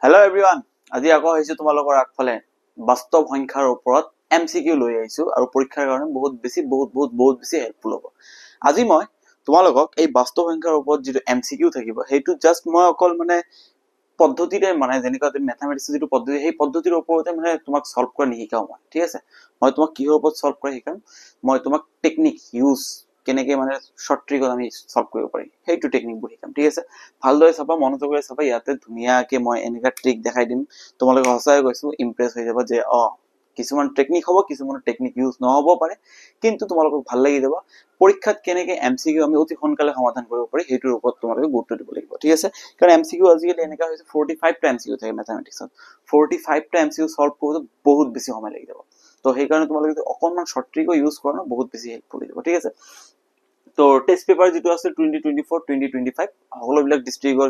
Hello' everyone, আজি আকৌ আহিছো তোমালোকৰ আগফালে বাস্তৱ সংখ্যাৰ ওপৰত MCQ লৈ আহিছো আৰু পৰীক্ষাৰ কাৰণে বহুত বেছি হেল্পফুল হ'ব। আজি মই তোমালোকক এই বাস্তৱ সংখ্যাৰ ওপৰত যিটো MCQ থাকিব সেইটো জাষ্ট মই অকল পদ্ধতিৰে যেনেকুৱা তুমি মেথামেটিক্সৰ যিটো পদ্ধতি সেই পদ্ধতিৰ ওপৰতে তোমাক সলভ কৰা নিশিকাও মই, ঠিক আছে। মই তোমাক কিহৰ ওপৰত সলভ কৰা শিকাম, মই তোমাক টেকনিক ইউজ কেনেকে শৰ্ট ট্ৰিকত আমি সলভ কৰিব পাৰি সেইটো টেকনিকবোৰ শিকাম, ঠিক আছে। ভালদৰে চাবা, মনোযোগেৰে চাবা, ইয়াতে ধুনীয়াকে মই এনেকা ট্ৰিক দেখাই দিম, তোমালোকে সঁচাই কৈছো ইমপ্ৰেছ হৈ যাব যে কিছুমান টেকনিক হ'ব, কিছুমান টেকনিক ইউজ নহ'ব পাৰে, কিন্তু তোমালোকক ভাল লাগি যাব। পৰীক্ষাত কেনেকে MCQ আমি অতি সোনকালে সমাধান কৰিব পাৰি সেইটোৰ ওপৰত তোমালোকে গুৰুত্ব দিব লাগিব, ঠিক আছে। কাৰণ MCQ আজিকালি এনেকা হৈছে 45টা MCQ থাকে মেথামেটিক্সত, 45টা MCQ সলভ কৰোঁতে বহুত বেছি সময় লাগি যাব। তো সেইকাৰণে তোমালোকে অকণমান শৰ্ট ট্ৰিকো ইউজ কৰা ন, বহুত বেছি হেল্পফুল হৈ যাব, ঠিক আছে। তো টেষ্ট পেপাৰ যিটো আছে 2024 2025 সকলোবিলাক ডিষ্ট্ৰিক্টৰ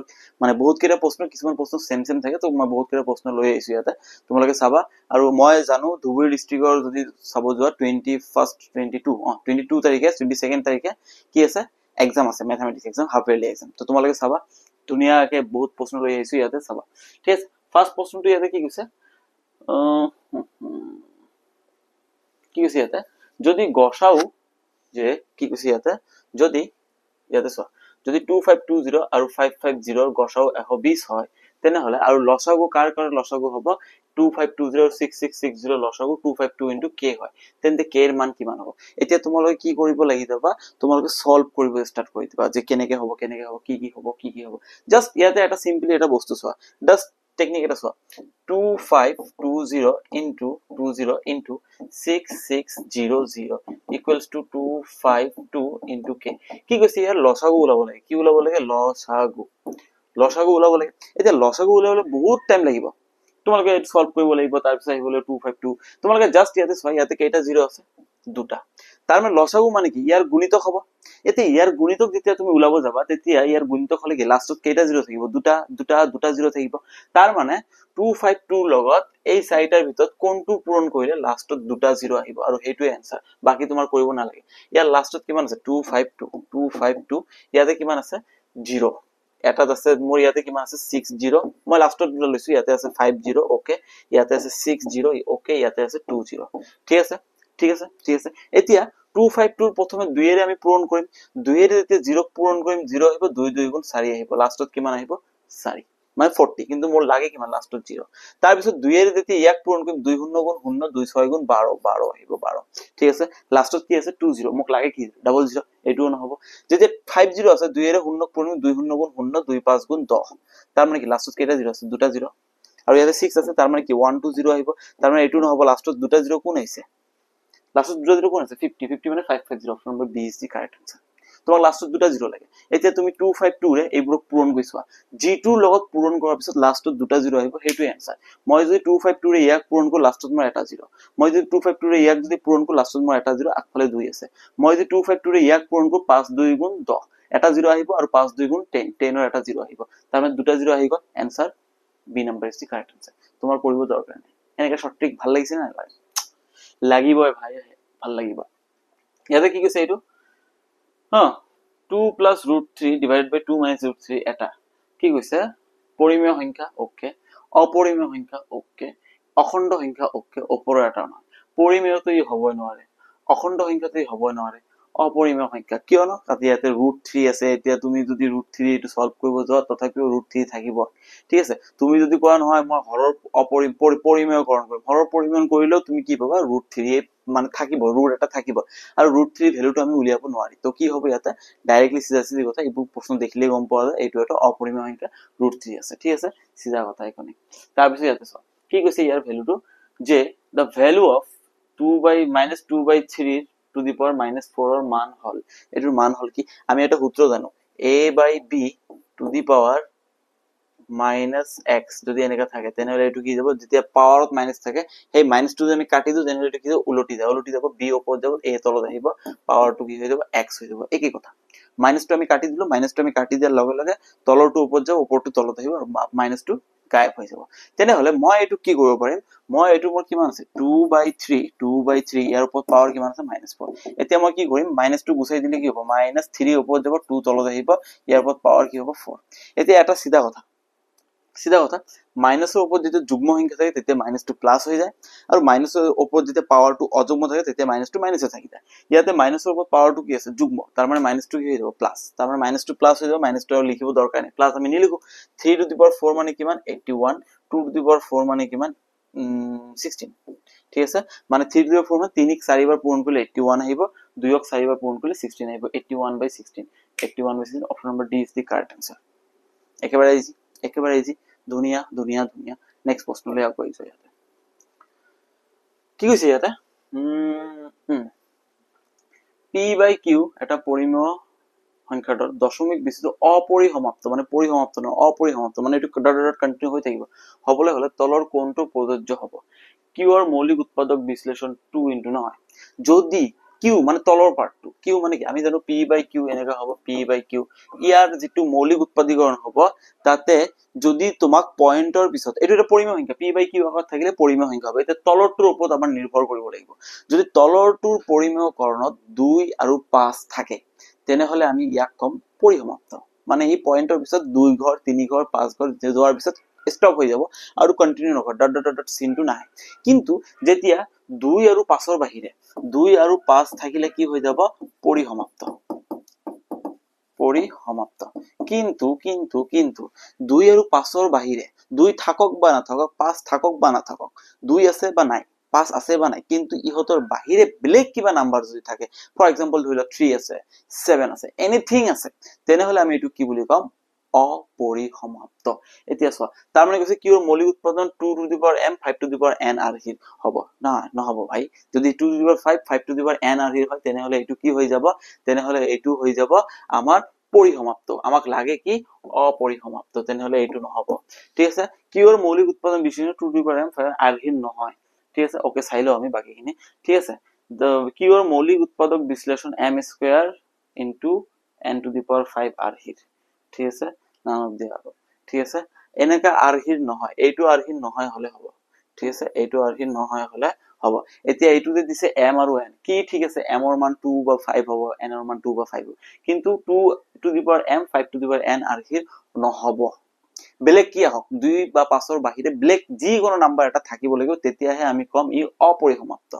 বহুত কেইটা প্ৰশ্ন, কিছুমান প্ৰশ্ন সেম থাকে, তো মই বহুত কেইটা প্ৰশ্ন লৈ আহিছো ইয়াতে, তোমালোকে চাবা। আৰু মই জানো ধুবুৰী ডিষ্ট্ৰিক্টৰ যদি চাব যোৱা 22 তাৰিখে 22nd তাৰিখে কি আছে, এক্সাম আছে, mathematics exam, half yearly exam. তো তোমালোকে চাবা, ধুনীয়াকে বহুত প্ৰশ্ন লৈ আহিছো ইয়াতে, চাবা, ঠিক আছে। ফাৰ্ষ্ট প্ৰশ্নটো ইয়াতে কি কৈছে, ইয়াতে যদি গসাও যে কি কৈছে যদি চোৱা, যদি 2520 আৰু 550 গসাও 120 হয় তেনেহলে আৰু লসাগু কাৰ লসাগু হ'ব 2520 আৰু 6660 লসাগু 252 into k হয়, তেন্তে k এৰ মান কিমান হ'ব। এতিয়া তোমালোকে কি কৰিব লাগিব, তোমালোকে সলভ কৰিব স্টাৰ্ট কৰি দিবা যে কেনেকে হ'ব কি হ'ব। জাস্ট ইয়াতে এটা সিম্পলি এটা বস্তু চোৱা, জাস্ট টেকনিক এটা চোৱা, 2520 into 6600 equals to 252 into k। কি কৈছে ইয়াৰ লসাগু ওলাব লাগে, কি ওলাব লাগে, লসাগু ওলাব লাগে। এতিয়া লসাগু ওলাবলৈ বহুত টাইম লাগিব, তোমালোকে সলভ কৰিব লাগিব, তাৰপিছত আহিবলৈ 252। তোমালোকে জাস্ট ইয়াতে চোৱা, ইয়াতে কেইটা জিৰ' আছে, দুটা। তাৰ লসাগু কি ইয়াৰ গুণিতক হ'ব। এতিয়া ইয়াৰ গুণিতক যেতিয়া তুমি ওলাব যাবা, তেতিয়া ইয়াৰ গুণিতক হলে কি লাষ্টত কেইটা জিৰ' থাকিব, দুটা জিৰ' থাকিব। তাৰ 252 লগত এই চাৰিটাৰ ভিতৰত কোনটো পূৰণ কৰিলে লাষ্টত দুটা জিৰ' আহিব, আৰু সেইটোৱে এনসাৰ, বাকি তোমাৰ কৰিব নালাগে। ইয়াৰ লাষ্টত কিমান আছে 252, ইয়াতে কিমান আছে জিৰ', এটাত আছে মোৰ ইয়াতে কিমান আছে 60, মই লাষ্টত দুটা লৈছো, ইয়াতে আছে 50, ওকে, ইয়াতে আছে 60, ওকে, ইয়াতে আছে 20, ঠিক আছে। এতিয়া 252 প্ৰথমে 2 এৰে আমি পূৰণ কৰিম, 2 এৰে যেতিয়া 0 পূৰণ কৰিম 0 আহিব, 2 2 গুণ 4 আহিব, লাষ্টত কিমান আহিব 4, 40, কিন্তু মোৰ লাগে কিমান লাষ্টত 0। তাৰ পিছত 2 এৰে যেতিয়া ইয়াক পূৰণ কৰিম 2 শূন্য গুণ 0, 2 6 গুণ 12 আহিব 12, ঠিক আছে। লাষ্টত কি আছে 20, মোক লাগে কি 00, এইটোও নহব। যেতিয়া 50 আছে 2 এৰে 0 পূৰণ কৰিম 2 শূন্য গুণ 0, 2 5 গুণ 10, তাৰ কি লাষ্টত কেইটা 0 আছে, দুটা 0। আৰু ইয়াতে 6 আছে, তাৰ কি 1 2 0 আহিব, তাৰ এইটো নহব, লাষ্টত দুটা 0 কোন আহিছে, লাষ্টত দুটা 0 কোন আছে 50, 550, option number B is the correct answer. তোমাক লাষ্টত দুটা 0 লাগে। এতিয়া তুমি 252 ৰে এইবোৰক পূৰণ কৰি চোৱা, g2 লগত পূৰণ কৰাৰ পিছত লাষ্টত দুটা 0 আহিব, সেইটোৱে আনসাৰ। মই যদি 252 ৰে ইয়াক পূৰণ কৰো লাষ্টত মোৰ এটা 0, মই যদি 252 ৰে ইয়াক যদি পূৰণ কৰো লাষ্টত মোৰ এটা 0, আগফালে 2 আছে। মই যদি 252 ৰে ইয়াক পূৰণ কৰো 5 2 গুণ 10, এটা 0 আহিব, আৰু 5 2 গুণ 10, 10 ৰ এটা 0 আহিব, তাৰ দুটা 0 আহি গ'ল, answer B number is the correct answer. তোমাৰ কৰিব দৰকাৰ নাই। এনেকা শর্ট ট্রিক ভাল লাগিছে না, লাগিবই ভাই, ভাল লাগিব। ইয়াতে কি কৈছে এইটো 2 plus √3 divided by 2 minus √3 এটা কি কৈছে, পৰিমেয় সংখ্যা, ওকে, অপৰিমেয় সংখ্যা, ওকে, অখণ্ড সংখ্যা, ওকে, ওপৰৰ এটা নহয়। পৰিমেয়তো ই হ'বই নোৱাৰে, অখণ্ড সংখ্যাটো ই হ'বই নোৱাৰে, অপৰিমেয় সংখ্যা, কিয়নো তাতে ইয়াতে √3 আছে। এতিয়া তুমি যদি √3 এইটো সলভ কৰিব যোৱা তথাপিও √3 থাকিব, ঠিক আছে। তুমি যদি কোৱা নহয় মই হৰৰ পৰিমেয়কৰণ কৰিম, হৰৰ পৰিমেয়ন কৰিলেও তুমি কি পাবা, √3 থাকিব, ৰুট এটা থাকিব, আৰু √3 ভ্যালুটো আমি উলিয়াব নোৱাৰি। তো কি হ'ব ইয়াতে ডাইৰেক্টলি চিধা কথা, এইবোৰ প্ৰশ্ন দেখিলেই গম পোৱা যায় এইটো এটা অপৰিমেয় সংখ্যা, √3 আছে, ঠিক আছে, চিধা কথা এইখনে। তাৰপিছত ইয়াতে চোৱা কি কৈছে ইয়াৰ ভ্যালুটো, যে the value of 2/3 to the power -4 ৰ মান হল, এটোৰ মান হল কি, আমি এটা সূত্র জানো, a/b to the power -x যদি এনেকা থাকে তেনেহলে এটো কি যাব, যেতিয়া পাৱাৰত মাইনাস থাকে সেই মাইনাসটো যদি আমি কাটি দিও তেনেহলে এটো কি যাব, উলটি যাব, b ওপৰত যাব, a তলত আহিব, পাৱাৰটো কি হৈ যাব, x হৈ যাব, একেই কথা। মাইনাসটো আমি কাটি দিলো, মাইনাসটো আমি কাটি দিয়াৰ লগে লগে তলৰটো ওপৰত যাব, ওপৰটো তলত আহিব, আৰু মাইনাসটো গায়ব হৈ যাব। তেনেহলে মই এইটো কি কৰিব পাৰিম, মই এইটো মোৰ কিমান আছে 2/3 ইয়াৰ ওপৰত পাৱাৰ কিমান আছে -4। এতিয়া মই কি কৰিম, মাইনাসটো গুচাই দিলে কি হ'ব, -3 ওপৰত যাব, 2 তলত আহিব, ইয়াৰ ওপৰত পাৱাৰ কি হ'ব 4। এতিয়া এটা চিধা কথা, সিধা কথা মাইনাসের উপর যেটা যুগ্ম সংখ্যা থাকে তেতে -2 প্লাস হয়ে যায় আর মাইনাসের উপর যেটা পাওয়ার 2 অযুগ্ম থাকে তেতে -2 মাইনাসে থাকি যায় ইয়াতে মাইনাসের উপর পাওয়ার 2 কি আছে যুগ্ম তার মানে -2 কি হয়ে যাবে প্লাস তার মানে -2 প্লাস হয়ে যাবে -2 আর লিখিব দরকার নেই প্লাস আমি নিলিখো 3 টু দি পাওয়ার 4 মানে কিমান 81 2 টু দি পাওয়ার 4 মানে কিমান 16 ঠিক আছে মানে 3 টু দি পাওয়ার 4 মানে 3 ক 4 বার পূরণ করলে 81 আহিব 2 ক 4 বার পূরণ করলে 16 আহিব 81/16 81/16 option number D is the correct answer একেবারে ইজি দুনিয়া দুনিয়া দুনিয়া নেক্সট প্রশ্ন লৈ আকৌ আহিছো ইয়াতে কি কৈছে ইয়াতে p/q এটা পরিমেয় সংখ্যাৰ দশমিক বিশিষ্ট অপৰিসমাপ্ত মানে পৰিসমাপ্ত নহয় অপৰিসমাপ্ত মানে এটো ডট ডট কন্টিনিউ হৈ থাকিব হবলৈ হলে তলৰ কোনটো প্ৰযোজ্য হ'ব q ৰ মৌলিক উৎপাদক বিশ্লেষণ 2 ইনটু নহয় যদি q মানে তলৰ পাৰ্টটো q মানে কি আমি জানো p/q এনেকা হ'ব p/q ইয়াৰ যেটো মৌলিক উৎপাদীকৰণ হ'ব তাতে যদি তোমাক পয়েন্টৰ পিছত এটো এটা পৰিমেয় সংখ্যা p/q আগত থাকিলে পৰিমেয় সংখ্যা হবে এটা তলৰটোৰ ওপৰত আমাৰ নিৰ্ভৰ কৰিব লাগিব যদি তলৰটোৰ পৰিমেয়কৰণত 2 আৰু 5 থাকে তেনেহলে আমি ইয়াক কম পৰিসমাপ্ত মানে এই পয়েন্টৰ পিছত 2 ঘৰ 3 ঘৰ 5 ঘৰ যোৱাৰ পিছত স্টপ হৈ যাব আৰু কন্টিনিউ নকৰ ডট ডট ডট চিনটো নাই কিন্তু যেতিয়া 2 আৰু 5 ৰ বাহিৰে 2 আৰু 5 থাকিলে কি হৈ যাব পৰিসমাপ্ত কিন্তু 2 আৰু 5 ৰ বাহিৰে 2 থাকক বা নাথাকক 5 থাকক বা নাথাকক 2 আছে বা নাই 5 আছে বা নাই কিন্তু ইহতৰ বাহিৰে বেলেগ কিবা নাম্বাৰ যদি থাকে ফৰ এক্সাম্পল ধৰি ল 3 আছে 7 আছে এনিথিং আছে তেনেহলে আমি এটো কি বুলি কম অপরিসমাপ্ত এতিয়া চোৱা তাৰ মানে কৈছে কিৰ মৌলিক উৎপাদন 2 to the power m 5 to the power n আৰহি হ'ব না নহব ভাই যদি 2 to the power 5 5 to the power n আৰহি হয় তেনেহলে এটো কি হৈ যাব তেনেহলে এটো হৈ যাব আমাৰ পৰিসমাপ্ত আমাক লাগে কি অপৰিসমাপ্ত তেনেহলে এটো নহব ঠিক আছে কিৰ মৌলিক উৎপাদন বিশ্লেষণ 2 টু দি পাৱাৰ m আৰহি নহয় ঠিক আছে ওকে চাইলো আমি বাকিখিনি ঠিক আছে কিৰ মৌলিক উৎপাদক বিশ্লেষণ m square into n to the power 5 আৰহি ঠিক আছে নাম দিয়া হ'ব ঠিক আছে এনেকা আৰহিৰ নহয় এইটো আৰহিৰ নহয় হলে হ'ব ঠিক আছে এইটো আৰহিৰ নহয় হলে হ'ব এতিয়া এইটোতে দিছে m আৰু n কি ঠিক আছে m ৰ মান 2 বা 5 হ'ব n ৰ মান 2 বা 5 কিন্তু 2 to the power m 5 to the power n আৰহিৰ নহব বেলেগ কি আহক 2 বা 5 ৰ বাহিৰে বেলেগ যি কোনো নাম্বার এটা থাকিব লাগিব তেতিয়াহে আমি কম ই অপরিসমাপ্ত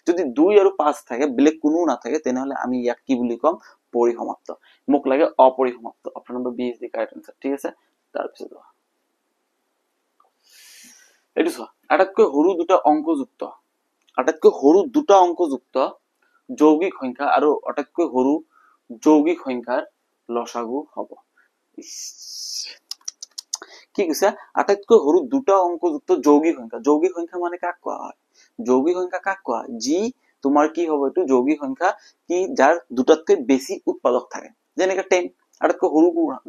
যদি 2 আৰু 5 থাকে বেলেগ কোনো না থাকে তেনেহলে আমি ইয়াক কি বুলি কম পরিসমাপ্ত মোক লাগে অপরিসমাপ্ত option number B is the correct answer ঠিক আছে তাৰ পিছত এটো চোৱা আটাইতকৈ সৰু দুটা অংকযুক্ত যৌগিক সংখ্যা আৰু আটাইতকৈ সৰু যৌগিক সংখ্যাৰ লসাগু হ'ব কি কৈছে আটাইতকৈ সৰু দুটা অংকযুক্ত যৌগিক সংখ্যা মানে কাক কোৱা হয় যৌগিক সংখ্যা কাক কোৱা যি তোমাৰ কি হ'ব এটো যৌগিক সংখ্যা কি যাৰ দুটাতকৈ বেছি উৎপাদক থাকে যেনেকৈ 10 আটাইতকৈ সৰু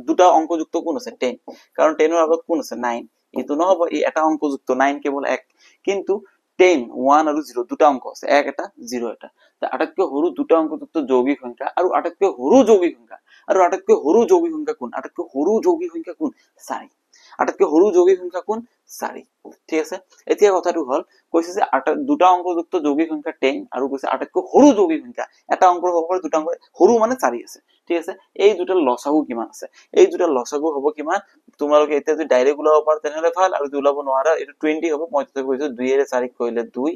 দুটা অংকযুক্ত কোন আছে 10 কাৰণ 10 ৰ আগত কোন আছে 9 এটো নহব এই এটা অংকযুক্ত 9 কেৱল এক কিন্তু 10 1 আৰু 0 দুটা অংক আছে এক এটা 0 এটা আটাইতকৈ সৰু দুটা অংকযুক্ত যৌগিক সংখ্যা আৰু আটাইতকৈ সৰু যৌগিক সংখ্যা কোন আটাইতকৈ সৰু যৌগিক সংখ্যা কোন 4 আটাইতকৈ সৰু যৌগিক সংখ্যা কোন 4 ঠিক আছে এতিয়া কথাটো হল কৈছে যে দুটা অংকযুক্ত যৌগিক সংখ্যা 10 আৰু কৈছে আটাইতকৈ সৰু যৌগিক সংখ্যা এটা অংকৰ হ'ব দুটা অংকৰ সৰু মানে 4 আছে ঠিক আছে এই দুটা লসাগু কিমান আছে এই দুটা লসাগু হ'ব কিমান তোমালোকে এতিয়া যদি ডাইৰেক্ট ওলাব পাৰা তেনেহলে ভাল আৰু ওলাব নোৱাৰা এটো 20 হ'ব মই ততে কৈছো 2 এৰে 4 কৰিলে 2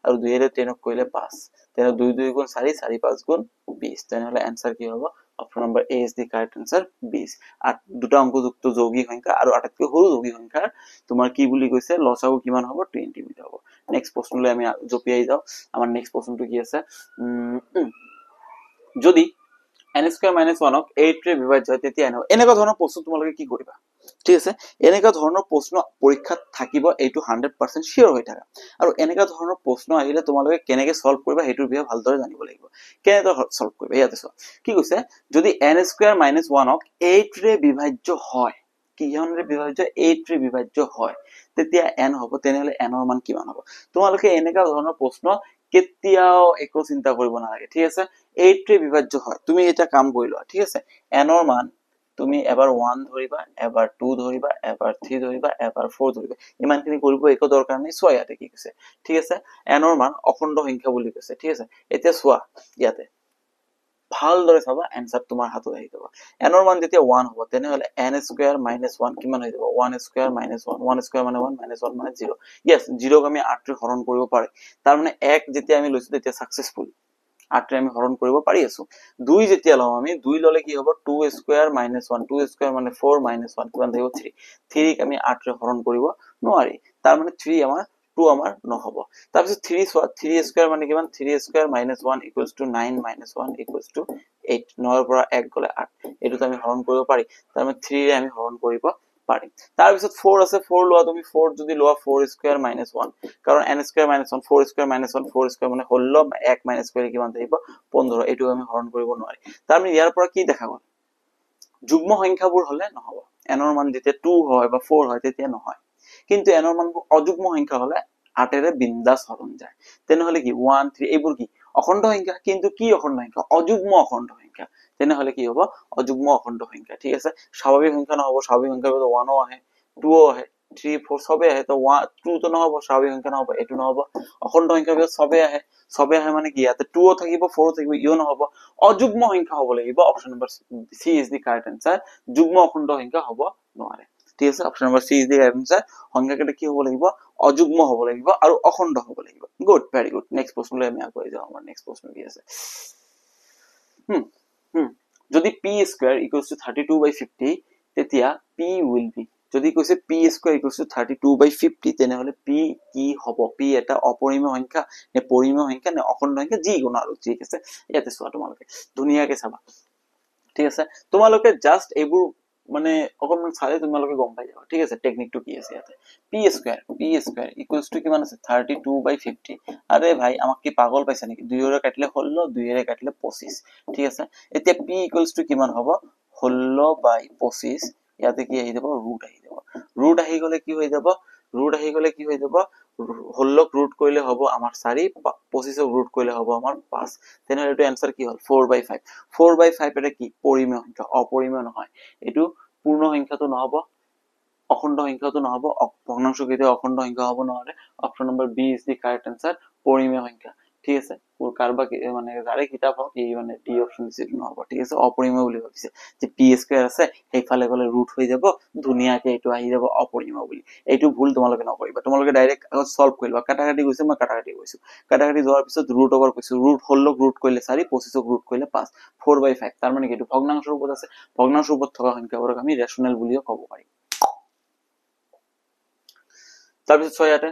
আৰু 2 এৰে 10 কৰিলে 5 তেনে 2 2 গুণ 4 4 5 গুণ 20 তেনেহলে आंसर কি হ'ব option number A is the correct answer 20 R দুটা অংকযুক্ত যৌগিক সংখ্যা আৰু আটাইতকৈ সৰু যৌগিক সংখ্যাৰ তোমাৰ কি বুলি কৈছে লসাগু কিমান হ'ব 20 বুলি হ'ব নেক্সট প্ৰশ্নলৈ আমি জপিয়াই যাও আমাৰ নেক্সট প্ৰশ্নটো কি আছে যদি n স্কয়াৰ - 1 ক 8 ৰে বিভাজ্য হয় তেতিয়া এনেকুৱা ধৰণৰ প্ৰশ্ন তোমালোকে কি কৰিবা ঠিক আছে এনেকুৱা ধৰণৰ প্ৰশ্ন পৰীক্ষাত থাকিব এইটো 100% শিওৰ হৈ থাকা আৰু এনেকুৱা ধৰণৰ প্ৰশ্ন আহিলে তোমালোকে কেনেকৈ সলভ কৰিবা হেতুৰ বিষয়ে ভালদৰে জানিব লাগিব কেনেকৈ সলভ কৰিবা ইয়াতে চোৱা কি কৈছে যদি n স্কয়াৰ - 1 ক 8 ৰে বিভাজ্য হয় কিহনৰে বিভাজ্য 8 ৰে বিভাজ্য হয় তেতিয়া n হ'ব তেনেহলে n ৰ মান কিমান হ'ব তোমালোকে এনেকুৱা ধৰণৰ প্ৰশ্ন কেতিয়াও একো চিন্তা কৰিব নালাগে ঠিক আছে 8 ৰে বিভাজ্য হয় তুমি এটা কাম কৰি লোৱা ঠিক আছে n ৰ মান তুমি এবাৰ 1 ধৰিবা এবাৰ 2 ধৰিবা এবাৰ 3 ধৰিবা এবাৰ 4 ধৰিবা ইমানখিনি কৰিব একো দৰকাৰ নাই সোয়া ইয়াতে কি কৈছে ঠিক আছে n ৰ মান অখণ্ড সংখ্যা বুলি কৈছে ঠিক আছে এতিয়া সোয়া ইয়াতে ভালদৰে চাবা এনসাৰ তোমাৰ হাতত আহি যাব এনৰ মান যেতিয়া 1 হ'ব তেনেহলে n স্কয়াৰ - 1 কিমান হৈ যাব 1 স্কয়াৰ - 1 1 স্কয়াৰ মানে 1 - 1 মানে 0 यस 0 ক আমি 8 ৰে হৰণ কৰিব পাৰে তাৰ মানে 1 যেতিয়া আমি লৈছো তেতিয়া সাকসেসফুল 8 ৰে আমি হৰণ কৰিব পাৰি আছো 2 যেতিয়া লম আমি 2 ললে কি হ'ব 2 স্কয়াৰ - 1 2 স্কয়াৰ মানে 4 - 1 কিমান থাকিব 3 3 ক আমি 8 ৰে হৰণ কৰিব নোৱাৰি তাৰ মানে 3 আমাৰ 2 আমাৰ নহব তাৰ পিছত 3 সোৱা 3 স্কয়াৰ মানে কিমান 3 স্কয়াৰ - 1 9 - 1 8 9 ৰ পৰা 1 গলে 8 এটো আমি হৰণ কৰিব পাৰি তাৰ মানে 3 ৰে আমি হৰণ কৰিব পাৰি তাৰ পিছত 4 আছে 4 লোৱা তুমি 4 যদি লোৱা 4 স্কয়াৰ - 1 কাৰণ n স্কয়াৰ - 1 4 স্কয়াৰ - 1 4 স্কয়াৰ মানে 16 1 - স্কয়াৰ কিমান থাকিব 15 এটো আমি হৰণ কৰিব নোৱাৰি তাৰ মানে ইয়াৰ পৰা কি দেখা গল যুগ্ম সংখ্যাবোৰ হলে নহব n ৰ মান যেতিয়া 2 হয় বা 4 হয় তেতিয়া নহয় কিন্তু n ৰ মানবোৰ অযুগ্ম সংখ্যা হলে 8 ৰে বিন্দাস হৰণ যায় তেনেহলে কি 1 3 এইবোৰ কি অখণ্ড সংখ্যা কিন্তু কি অখণ্ড সংখ্যা অযুগ্ম অখণ্ড সংখ্যা তেনেহলে কি হ'ব অযুগ্ম অখণ্ড সংখ্যা ঠিক আছে স্বাভাৱিক সংখ্যা নহব স্বাভাৱিক সংখ্যাৰ ভিতৰত 1 ও আহে 2 ও আহে 3 4 সবে আহে তো 1 2 তো নহব স্বাভাৱিক সংখ্যা নহব এটো নহব অখণ্ড সংখ্যাৰ ভিতৰত সবে আহে মানে কি ইয়াতে 2 ও থাকিব 4 ও থাকিব ইও নহব অযুগ্ম সংখ্যা হ'ব লাগিব option number C is the correct answer যুগ্ম অখণ্ড সংখ্যা হ'ব নোৱাৰে ঠিক আছে option number C is the correct answer সংখ্যাকেইটা কি হ'ব লাগিব অযুগ্ম হ'ব লাগিব আৰু অখণ্ড হ'ব লাগিব গুড ভেৰি গুড নেক্সট প্ৰশ্নলৈ আমি আগুৱাই যাওঁ আমাৰ নেক্সট প্রশ্ন কি আছে যদি p স্কয়ার = 32/50 তেতিয়া p will be যদি কৈছে p স্কয়ার = 32/50 তেনেহলে p কি হ'ব p এটা অপৰিমেয় সংখ্যা নে পৰিমেয় সংখ্যা নে অখণ্ড সংখ্যা যি কোনো আৰু ঠিক আছে ইয়াতে চোৱা তোমালোকে ধুনিয়াকে চাবা ঠিক আছে তোমালোকে জাস্ট এইবোৰ মানে অকমান চালে তোমালোকে গম পাই যাবা ঠিক আছে টেকনিকটো কি আছে ইয়াতে p স্কয়ার = কিমান আছে 32/50 আরে ভাই আমাক কি পাগল পাইছা নেকি 2 ৰে কাটিলে 16 2 ৰে কাটিলে 25 ঠিক আছে এতিয়া p = কিমান হ'ব 16/25 ইয়াতে কি আহি যাব ৰুট আহি গলে কি হৈ যাব 16 ৰুট কৰিলে হ'ব আমাৰ 4 25 ৰুট কৰিলে হ'ব আমাৰ 5 তেনেহলে এটো आंसर কি হ'ল 4/5 4/5 এটা কি পৰিমেয় সংখ্যা অপৰিমেয় নহয় এটো পূৰ্ণ সংখ্যাটো নহব অখণ্ড সংখ্যাটো নহব ভগ্নাংশ কেতিয়া অখণ্ড সংখ্যা হ'ব নোৱাৰে option number B is the correct answer পৰিমেয় সংখ্যা ঠিক আছে কাৰবা মানে যাৰে কিতাপ হক এই মানে ডি অপচন দিছে নহব ঠিক আছে অপৰিমেয় বুলি ভাবিছে যে p স্কয়াৰ আছে সেইফালে গলে ৰুট হৈ যাব ধুনিয়াকে এটো আহি যাব অপৰিমেয় বুলি এইটো ভুল তোমালোকে নকৰিবা তোমালোকে ডাইৰেক্ট সলভ কৰিবা কাটাকাটি গৈছে মই কাটাকাটি গৈছো কাটাকাটি যোৱাৰ পিছত ৰুট ওভাৰ কৈছো ৰুট 16 ৰুট কৰিলে 4 25 ৰুট কৰিলে 5 4/5 তাৰ মানে কি এটো ভগ্নাংশ ৰূপত আছে ভগ্নাংশ ৰূপত থকা সংখ্যাবোৰক আমি ৰেশনাল বুলিও ক'ব পাৰি তাৰপিছত ছয়াতে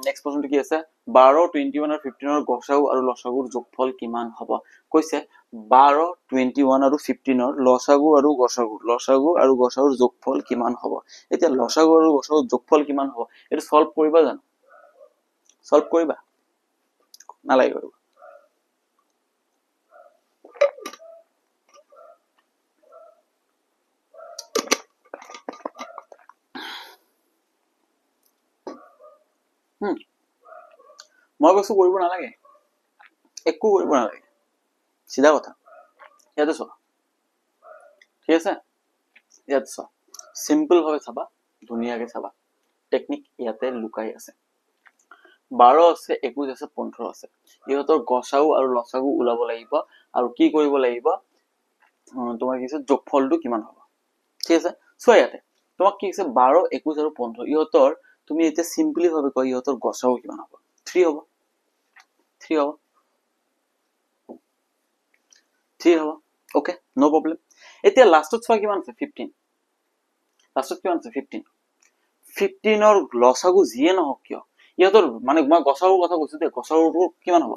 নেক্সট প্ৰশ্নটো কি আছে 12 21 আৰু 15 ৰ গসাগু আৰু লসাগুৰ যোগফল কিমান হ'ব কৈছে 12 21 আৰু 15 ৰ লসাগু আৰু গসাগুৰ যোগফল কিমান হ'ব এতিয়া লসাগু আৰু গসাগুৰ যোগফল কিমান হ'ব এটো সলভ কৰিবা জানো সলভ কৰিবা নালাগে কৰিব মই কৈছো কৰিব নালাগে একো কৰিব নালাগে সিধা কথা ইয়াতে চোৱা ঠিক আছে ইয়াতে চোৱা সিম্পল ভাবে চাবা ধুনিয়াকে চাবা টেকনিক ইয়াতে লুকাই আছে 12 আছে 21 আছে 15 আছে ইহতৰ গসাগু আৰু লসাগু উলাব লাগিব আৰু কি কৰিব লাগিব তোমাৰ কি আছে যোগফলটো কিমান হ'ব ঠিক আছে চোৱা ইয়াতে তোমাক কি আছে 12 21 আৰু 15 ইহতৰ তুমি এটা সিম্পলি ভাবে কই ইহতৰ গসাগু কিমান হ'ব 3 হ'ব 3 হ'ব 3 হ'ব ওকে নো প্ৰবলেম এতিয়া লাষ্টত চোৱা কিমান আছে 15 লাষ্টত কিমান আছে 15 15 ৰ লসাগু যিয়ে নহওক কিয় ইহতৰ মানে মই গসাগুৰ কথা কৈছো দে গসাগুটো কিমান হ'ব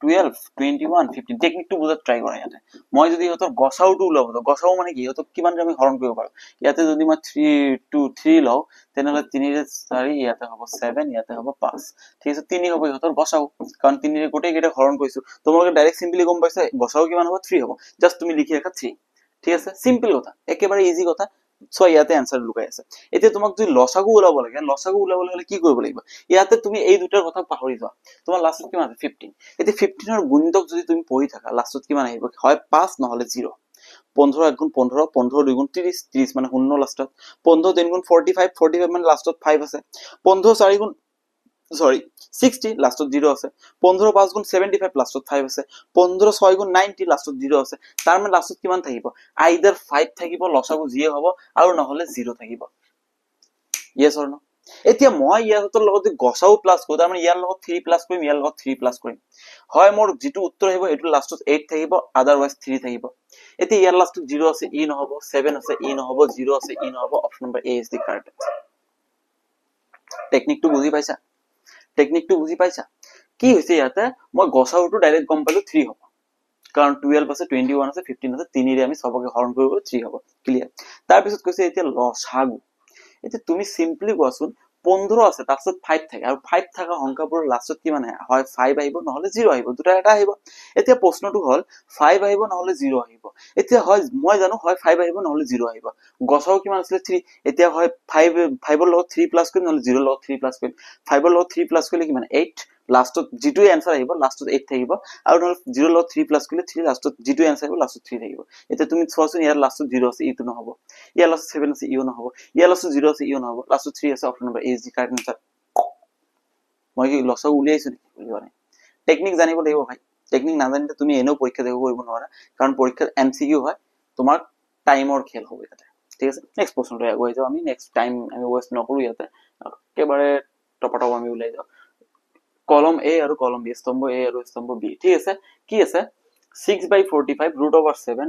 12 21 15 টেকনিকটো বুজাত ট্রাই কৰা ইয়াতে মই যদি ইহতৰ গসাগুটো উলাব গসাগু মানে কি ইহতক কিমান আমি হৰণ কৰিব পাৰো ইয়াতে যদি মই 3 2 3 লও তেনেহলে 3 ৰে 4 ইয়াতে হ'ব 7 ইয়াতে হ'ব 5 ঠিক আছে 3 হ'ব ইহতৰ গসাগু কাৰণ 3 ৰে গোটেই কেইটা হৰণ কৰিছো তোমালোকে ডাইৰেক্ট সিম্পলি গম পাইছা গসাগু কিমান হ'ব 3 হ'ব জাস্ট তুমি লিখি ৰাখা 3 ঠিক আছে সিম্পল কথা একেবাৰে ইজি কথা সো ইয়াতে आंसर লুকাই আছে এতিয়া তোমাক যদি লসাগু উলাব লাগে লসাগু উলাবলৈ হলে কি কৰিব লাগিব ইয়াতে তুমি এই দুটাৰ কথা পাহৰি যোৱা তোমাৰ লাষ্টত কিমান আছে 15 এতিয়া 15 ৰ গুণিতক যদি তুমি পঢ়ি থাকা লাষ্টত কিমান আহিব হয় 5 নহলে 0 15 1 গুণ 15 15 2 গুণ 30 30 মানে 0 লাষ্টত 15 3 গুণ 45 45 মানে লাষ্টত 5 আছে 15 4 গুণ সরি 60 লাস্টত 0 আছে 15 5 গুণ 75 লাস্টত 5 আছে 15 6 গুণ 90 লাস্টত 0 আছে তাৰ মানে লাস্টত কিমান থাকিব আইদাৰ 5 থাকিব লসাগু যিয়ে হ'ব আৰু নহলে 0 থাকিব yes or no এতিয়া মই ইয়াৰ লগত গসাও প্লাস কৰো তাৰ মানে ইয়াৰ লগত 3 প্লাস কৰিম ইয়াৰ লগত 3 প্লাস কৰিম হয় মোৰ যেটো উত্তৰ আহিব এটো লাস্টত 8 থাকিব আদাৰৱাইজ 3 থাকিব এতিয়া ইয়াৰ লাস্টত 0 আছে ই নহব 7 আছে ই নহব 0 আছে ই নহব option number A is the correct টেকনিকটো বুজি পাইছা টেকনিকটো বুজি পাইছা কি হৈছে ইয়াতে মই গসাউটো ডাইৰেক্ট গম পালো 3 হ'ব কাৰণ 12 আছে 21 আছে 15 আছে 3 ৰে আমি সবকে হৰণ কৰিব 3 হ'ব ক্লিয়াৰ তাৰ পিছত কৈছে এতিয়া লসাগু এতিয়া তুমি সিম্পলি কোৱাচোন 15 আছে তাৰছত 5 থাকে আৰু 5 থাকা সংখ্যাবোৰ লাষ্টত কি মানে হয় 5 আহিব নহলে 0 আহিব দুটা এটা আহিব এতিয়া প্ৰশ্নটো হল 5 আহিব নহলে 0 আহিব এতিয়া হয় মই জানো হয় 5 আহিব নহলে 0 আহিব গসাও কিমান আছিল 3 এতিয়া হয় 5 ৰ লগত 3 প্লাস কৰিম নহলে 0 ৰ লগত 3 প্লাস কৰিম 5 ৰ লগত 3 প্লাস কৰিলে কিমান 8 লাষ্টত যেটো এনসাৰ আহিব লাষ্টত 8 থাকিব আৰু নহলে 0 ৰ লগত 3 প্লাস কৰিলে 3 লাষ্টত যেটো এনসাৰ আহিব লাষ্টত 3 থাকিব এতিয়া তুমি চোৱাচোন ইয়াৰ লাষ্টত 0 আছে ইটো নহব ইয়াৰ লাষ্টত 7 আছে ইও নহব ইয়াৰ লাষ্টত 0 আছে ইও নহব লাষ্টত 3 আছে option number A is the correct answer মই কি লসাগু উলিয়াইছো নেকি উলিওৱা নাই টেকনিক জানিব লাগিব ভাই টেকনিক না জানিলে তুমি এনেও পৰীক্ষা দিব কৰিব নোৱাৰা কাৰণ পৰীক্ষাত এমসিকিউ হয় তোমাৰ টাইমৰ খেল হ'ব এটা ঠিক আছে নেক্সট প্ৰশ্নটো আগুৱাই যাও আমি নেক্সট টাইম আমি ওয়েস্ট নকৰো ইয়াতে একেবাৰে টপটপ আমি উলাই যাও কলম এ আৰু কলম বি স্তম্ভ এ আৰু স্তম্ভ বি ঠিক আছে কি আছে 6/45 √7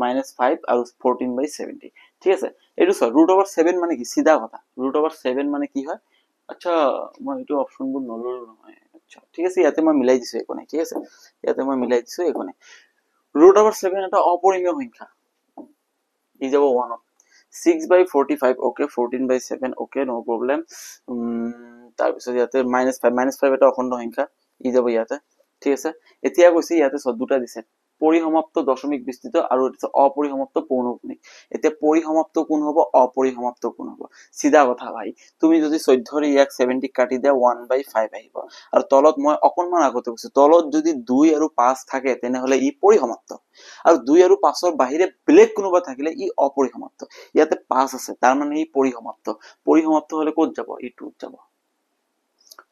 -5 আৰু 14/70 ঠিক আছে এটো সর √7 মানে কি সিধা কথা √7 মানে কি হয় আচ্ছা মই এটো অপশনবোৰ নললো নহয় আচ্ছা ঠিক আছে ইয়াতে মই মিলাই দিছো একো নাই ঠিক আছে ইয়াতে মই মিলাই দিছো একো নাই √7 এটা অপৰিমেয় সংখ্যা ই যাব 1 6/45 ওকে 14/7 ওকে নো প্রবলেম তাৰ পিছত ইয়াতে -5 এটা অখণ্ড সংখ্যা ই যাব ইয়াতে ঠিক আছে এতিয়া কৈছে ইয়াতে দুটা দিছে পৰিসমাপ্ত দশমিক বিস্তৃত আৰু এটা অপৰিসমাপ্ত পৌনঃপুনিক এতিয়া পৰিসমাপ্ত কোন হ'ব অপৰিসমাপ্ত কোন হ'ব সিধা কথা ভাই তুমি যদি 14 ৰে ইয়াক 70 কাটি দিয়া 1/5 আহিব আৰু তলত মই অকনমান আগতে কৈছো তলত যদি 2 আৰু 5 থাকে তেনে হলে ই পৰিসমাপ্ত আৰু 2 আৰু 5 ৰ বাহিৰে বেলেগ কোনোবা থাকিলে ই অপৰিসমাপ্ত ইয়াতে 5 আছে তাৰ মানে ই পৰিসমাপ্ত হলে ক'ত যাব ই 2 যাব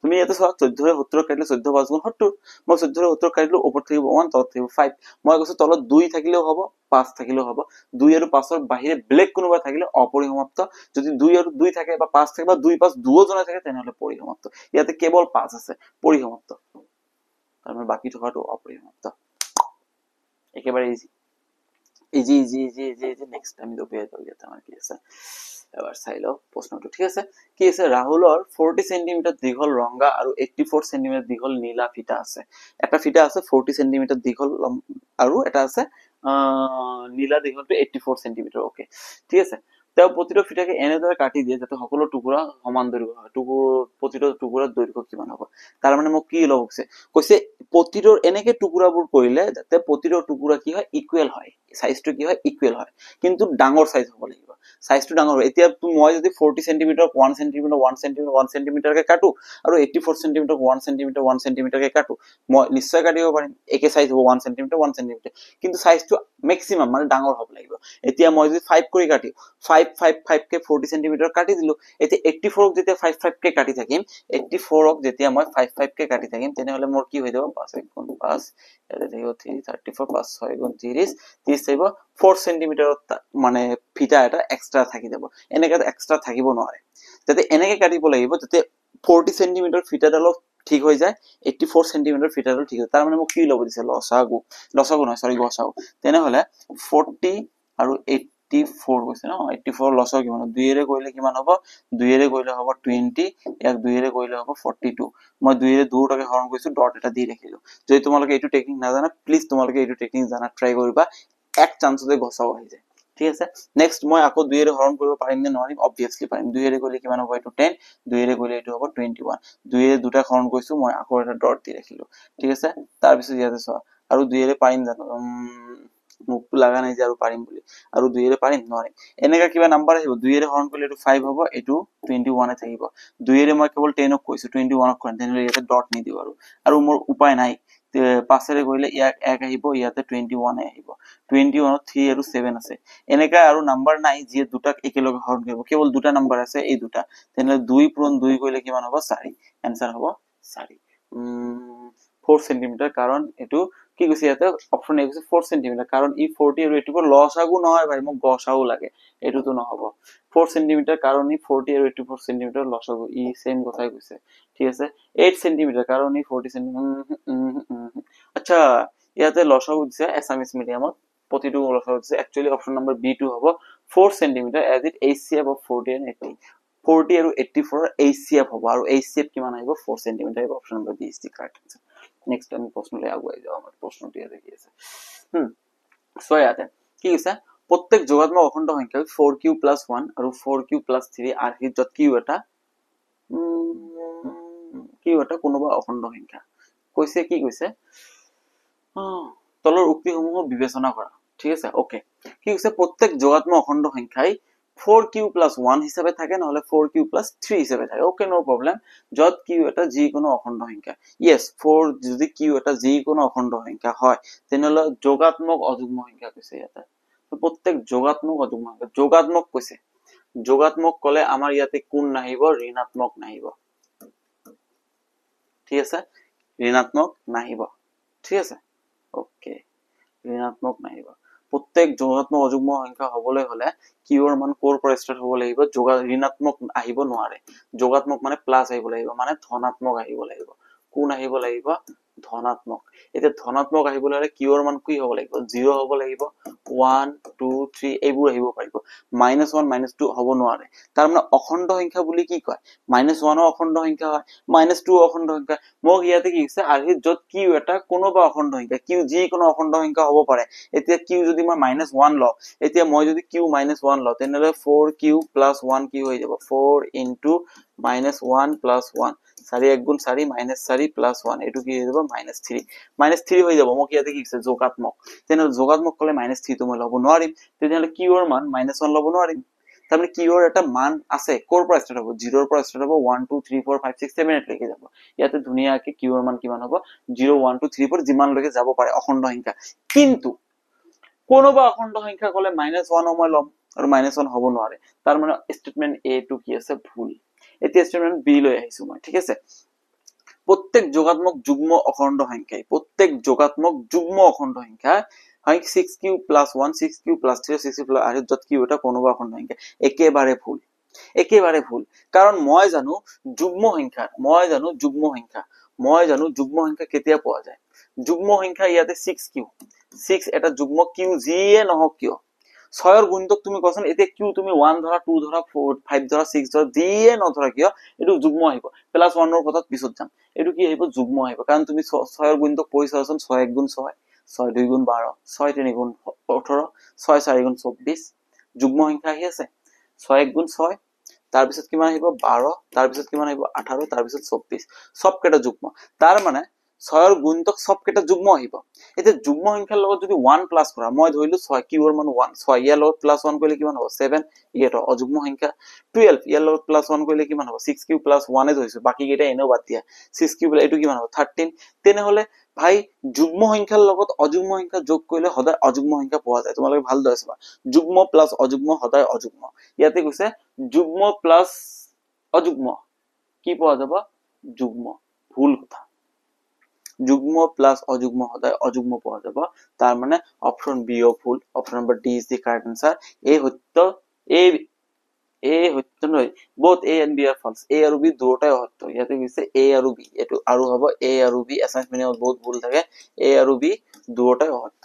তুমি ইয়াতে 14 ৰে 70 কাটিলে 14 5 গুণ 70 মই 14 ৰে 70 কাটিলো ওপৰ থাকিব 1 তলত থাকিব 5 মই কৈছো তলত 2 থাকিলেও হ'ব 5 থাকিলেও হ'ব 2 আৰু 5 ৰ বাহিৰে বেলেগ কোনোবা থাকিলে অপৰিসমাপ্ত যদি 2 আৰু 2 থাকে বা 5 থাকে বা 2 5 দুও জনা থাকে তেনে হলে পৰিসমাপ্ত ইয়াতে কেৱল 5 আছে পৰিসমাপ্ত তাৰ মানে বাকি থকাটো অপৰিসমাপ্ত একেবাৰে ইজি নেক্সট টাইম দপিয়া যাও ইয়াতে আমাৰ কি আছে এবাৰ চাই লও প্ৰশ্নটো ঠিক আছে কি আছে ৰাহুলৰ 40 সেমি দীঘল ৰংগা আৰু 84 সেমি দীঘল নীলা ফিটা আছে এটা ফিটা আছে 40 সেমি দীঘল আৰু এটা আছে নীলা দীঘলটো 84 সেমি ওকে ঠিক আছে তেও প্ৰতিটো ফিটাকে এনেদৰে কাটি দিয়ে যাতে সকলো টুকুৰা সমান দৈৰ্ঘ্য হয় প্ৰতিটো টুকুৰাৰ দৈৰ্ঘ্য কিমান হ'ব তাৰ মানে মোক কি লবছে কৈছে প্ৰতিটো এনেকে টুকুৰাবোৰ কৰিলে যাতে প্ৰতিটো টুকুৰা কি হয় ইকুৱেল হয় সাইজটো কি হয় ইকুৱেল হয় কিন্তু ডাঙৰ সাইজ হ'ব লাগিব সাইজটো ডাঙৰ এতিয়া মই যদি 40 সেমি 1 সেমি 1 সেমি 1 সেমি কে কাটো আৰু 84 সেমি 1 সেমি 1 সেমি কে কাটো মই নিশ্চয় কাটিব পাৰিম একে সাইজ হ'ব 1 সেমি 1 সেমি কিন্তু সাইজটো ম্যাক্সিমাম মানে ডাঙৰ হ'ব লাগিব এতিয়া মই যদি 5 কৰি কাটি 5 কে 40 সেমি কাটি দিলো এতিয়া 84 ক যেতিয়া 5 কে কাটি থাকিম 84 ক যেতিয়া মই 5 কে কাটি থাকিম তেনে হলে মোৰ কি হৈ যাব 5 * 5 এটা থাকিব 334 5 6 * 30 30 থাকিব 4 সেমি মানে ফিটা এটা এক্সট্ৰা থাকি যাব এনেকা এক্সট্ৰা থাকিব নোৱাৰে যাতে এনেকে কাটিব লাগিব যাতে 40 সেমি ফিটাডাল ঠিক হৈ যায় 84 সেমি ফিটাডাল ঠিক হয় তাৰ মানে মোক কি লব দিছে লসাগু নহয় সৰি গসাগু তেনে হলে 40 আৰু 84 কৈছে ন 84 লসাগু কিমান 2 ৰে কৰিলে কিমান হ'ব 2 ৰে কৰিলে হ'ব 20 ইয়াক 2 ৰে কৰিলে হ'ব 42 মই 2 ৰে দুটাকে হৰণ কৰিছো ডট এটা দি ৰাখিলো যদি তোমালোকে এইটো টেকনিক নাজানা প্লিজ তোমালোকে এইটো টেকনিক জানা ট্ৰাই কৰিবা এক চান্সতে গসাও আহি যায় ঠিক আছে নেক্সট মই আকৌ 2 ৰে হৰণ কৰিব পাৰিম নে নোৱাৰিম অবভিয়াসলি পাৰিম 2 ৰে কৰিলে কিমান হ'ব এটো 10 2 ৰে কৰিলে এটো হ'ব 21 2 ৰে দুটা হৰণ কৰিছো মই আকৌ এটা ডট দি ৰাখিলো ঠিক আছে তাৰ পিছত ইয়াতে চোৱা আৰু 2 ৰে পাৰিম জানো মোক লাগা নাই যে আৰু পাৰিম বুলি আৰু 2 ৰে পাৰিম নোৱাৰিম এনেকা কিবা নাম্বাৰ আহিব 2 ৰে হৰণ কৰিলে এটো 5 হ'ব এটো 21 এ থাকিব 2 ৰে মই কেৱল 10 ক কৈছো 21 ক কৰিম তেনে ইয়াতে ডট নি দিও আৰু মোৰ উপায় নাই 5 কৰিলে ইয়াক 1 আহিব, ইয়াতে 21 আহিব। 21 3 আৰু 7 আছে। এনেকা আৰু নাম্বাৰ নাই যিয়ে দুটাক একেলগে হৰণ কৰিব, কেৱল দুটা নাম্বাৰ আছে, এই দুটা। তেনেহলে 2 পূৰণ 2 কৰিলে কিমান হ'ব? 4। এনসাৰ হ'ব 4। 4 সেন্টিমিটাৰ, কাৰণ এইটো কি কৈছে ইয়াতে অপশন এ কৈছে 4 সেন্টিমিটাৰ, কাৰণ ই 40 আৰু 84 লসাগু নহয় ভাই, মোক গসাগু লাগে, এইটোতো নহব। 4 সেন্টিমিটাৰ, কাৰণ ই 40 আৰু 84 সেন্টিমিটাৰ লসাগু, ই সেম কথাই কৈছে। ঠিক আছে। 8 সেন্টিমিটাৰ, কাৰণ ই 40 সেন্টিমিটাৰ। আচ্ছা, ইয়াতে লসাগু দিছে এছামিছ মিডিয়ামত, প্ৰতিটো লসাগু দিছে। একচুয়ালি অপশন নম্বৰ বি টো হ'ব 4 centimetre, as it HCF of 40 and 80। 40 আৰু 84 HCF হ'ব, আৰু HCF কিমান আহিব? 4 সেন্টিমিটাৰ আহিব। Option number B is the correct answer. Next আমি প্ৰশ্নলৈ আগুৱাই যাওঁ। আমাৰ প্ৰশ্নটি ইয়াতে কি আছে? সো ইয়াতে কি কৈছে? প্ৰত্যেক যোগাত্মক অখণ্ড সংখ্যা 4q + 1 আৰু 4q + 3 আৰ্হিত য'ত q এটা কোনোবা অখণ্ড সংখ্যা কৈছে। কি কৈছে? তলৰ উক্তিসমূহ বিবেচনা কৰা। ঠিক আছে, ওকে। কি কৈছে? প্ৰত্যেক যোগাত্মক অখণ্ড সংখ্যাই 4q + 1 হিচাপে থাকে, নহলে 4q + 3 হিচাপে থাকে। ওকে, নো প্ৰবলেম। য'ত q এটা যিকোনো অখণ্ড সংখ্যা। ইয়েস, 4 যদি q এটা যিকোনো অখণ্ড সংখ্যা হয়, তেনেহলে যোগাত্মক অযুগ্ম সংখ্যা কৈছে ইয়াতে। প্ৰত্যেক যোগাত্মক অযুগ্ম সংখ্যা, যোগাত্মক কৈছে। যোগাত্মক কলে আমাৰ ইয়াতে কোন নাহিব? ঋণাত্মক নাহিব। ঠিক আছে, ঋণাত্মক নাহিব। ঠিক আছে, ওকে, ঋণাত্মক নাহিব। প্ৰত্যেক যোগাত্মক অযুগ্ম সংখ্যা হবলৈ হলে কিউৰ মান ক'ৰ পৰা ষ্টাৰ্ট হ'ব লাগিব? ঋণাত্মক আহিব নোৱাৰে। যোগাত্মক মানে প্লাস আহিব লাগিব, মানে ধনাত্মক আহিব লাগিব। কোন আহিব লাগিব? ধনাত্মক। এতিয়া ধনাত্মক আহিবলৈ হলে কিউৰ মান কি হ'ব লাগিব? 0 হ'ব লাগিব, 1 2 3 এইবোৰ আহিব পাৰিব। -1 -2 হ'ব নোৱাৰে। তাৰ মানে অখণ্ড সংখ্যা বুলি কি কয়? -1 অখণ্ড সংখ্যা হয়, -2 অখণ্ড সংখ্যা। মোক ইয়াতে কি কৈছে? আৰ্হিত য'ত কিউ এটা কোনোবা অখণ্ড সংখ্যা, কিউ যিকোনো অখণ্ড সংখ্যা হ'ব পাৰে। এতিয়া কিউ যদি মই -1 লওঁ, এতিয়া মই যদি কিউ -1 লওঁ, তেনেহলে 4q + 1 কি হৈ যাব? 4 × -1 + 1, 4 × 1 = 4, -4 + 1, এইটো কি হৈ যাব? -3। -3 হৈ যাব। মোক ইয়াতে কি কৈছে? যোগাত্মক। তেনেহলে যোগাত্মক কলে -3 টো মই ল'ব নোৱাৰিম। তেনেহলে কিউৰ মান -1 ল'ব নোৱাৰিম। তাৰমানে কিউৰ এটা মান আছে, ক'ৰ পৰা ষ্টাৰ্ট হ'ব? 0 ৰ পৰা ষ্টাৰ্ট হ'ব, 1 2 3 4 5 6 7 8 লৈকে যাব। ইয়াতে ধুনীয়াকে কিউৰ মান কিমান হ'ব? 0 1 2 3 4 যিমানলৈকে যাব পাৰে অখণ্ড সংখ্যা। কিন্তু কোনোবা অখণ্ড সংখ্যা কলে -1 মই ল'ম, আৰু -1 হ'ব নোৱাৰে। তাৰ মানে স্টেটমেন্ট এ টো কি আছে? ভুল। এতিয়া স্টেটমেন্ট বি লৈ আহিছো মই। ঠিক আছে, প্ৰত্যেক যোগাত্মক যুগ্ম অখণ্ড সংখ্যাই, প্ৰত্যেক যোগাত্মক যুগ্ম অখণ্ড সংখ্যা 6q + 1 6q + 3 6q আৰু য'ত q এটা কোনোবা অখণ্ড সংখ্যা। একেবাৰে ভুল, একেবাৰে ভুল। কাৰণ মই জানো যুগ্ম সংখ্যা কেতিয়া পোৱা যায়? যুগ্ম সংখ্যা ইয়াতে 6q, 6 এটা যুগ্ম, কিউ যিয়ে নহওক কিয়। 6ৰ গুণিতক তুমি কোৱাচোন। এতিয়া কিউ তুমি 1 ধৰা, 2 ধৰা, 4 5 ধৰা, 6 ধৰা, যিয়ে নধৰা কিয়, এইটো যুগ্ম আহিব। +1 ৰ কথাত পিছত যাম। এইটো কি আহিব? যুগ্ম আহিব। কাৰণ তুমি 6ৰ গুণিতক পঢ়ি চোৱাচোন। 6 1 × 6, 6 2 × 12, 6 3 × 18, 6 4 × 24, যুগ্ম সংখ্যা আহি আছে। 6 1 × 6, তাৰপিছত কিমান আহিব? 12, তাৰপিছত কিমান আহিব? 18, তাৰপিছত 24, সবকেইটা যুগ্ম। তাৰ মানে 6ৰ গুণিতক সবকেইটা যুগ্ম আহিব। এতিয়া যুগ্ম সংখ্যাৰ লগত যদি 1 প্লাস কৰা, মই ধৰিলো 6, কিউৰ মান 1, 6 ইয়াৰ লগত +1 কৰিলে কিমান হ'ব? 7, এটা অযুগ্ম সংখ্যা। 12 ইয়াৰ লগত +1 কৰিলে কিমান হ'ব? 6q + 1 ধৰিছো, বাকি কেইটা এনেও বাদ দিয়া। 6q এইটো কিমান হ'ব? 13। তেনেহলে ভাই যুগ্ম সংখ্যাৰ লগত অযুগ্ম সংখ্যা যোগ কৰিলে সদায় অযুগ্ম সংখ্যা পোৱা যায়। তোমালোকে ভালদৰে চাবা, যুগ্ম প্লাস অযুগ্ম সদায় অযুগ্ম। ইয়াতে কৈছে যুগ্ম প্লাস অযুগ্ম কি পোৱা যাব? যুগ্ম। ভুল কথা। যুগ্ম প্লাস অযুগ্ম সদায় অযুগ্ম পোৱা যাব। তাৰ মানে অপশন বি ও ভুল। Option number D is the correct answer. এই সত্য, এই সত্য নহয়, both A and B are false। A আৰু B দুয়োটাই অসত্য। ইয়াতে কৈছে A আৰু B, এইটো আৰু হ'ব A আৰু B। এছাইন্স মিডিয়ামত বহুত ভুল থাকে। A আৰু B দুয়োটাই অসত্য।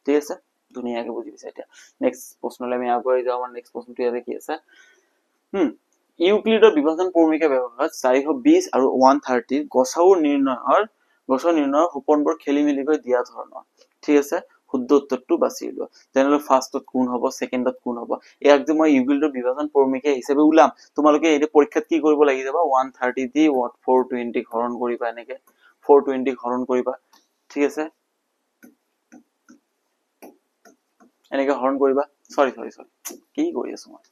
ঠিক আছে, ধুনীয়াকে বুজি পাইছা এতিয়া। নেক্সট প্ৰশ্নলৈ আমি আগুৱাই যাওঁ। আমাৰ নেক্সট প্ৰশ্নটো ইয়াতে কি আছে? ইউক্লিডৰ বিভাজন প্ৰমেয়িকা ব্যৱহাৰত 420 আৰু 130 গসাউ নিৰ্ণয়ৰ সোপনবোৰ খেলি মেলিকৈ দিয়া ধৰণৰ। ঠিক আছে, শুদ্ধ উত্তৰটো বাছি উলিওৱা। তেনেহলে ফাৰ্ষ্টত কোন হ'ব, ছেকেণ্ডত কোন হ'ব। ইয়াক যে মই ইউক্লিডৰ বিভাজন প্ৰমেয়িকা হিচাপে ওলাম, তোমালোকে এই পৰীক্ষাত কি কৰিব লাগি যাব? 130 দি 420 হৰণ কৰিবা, এনেকে 420 হৰণ কৰিবা। ঠিক আছে, এনেকে হৰণ কৰিবা। সৰি কি কৰি আছো মই?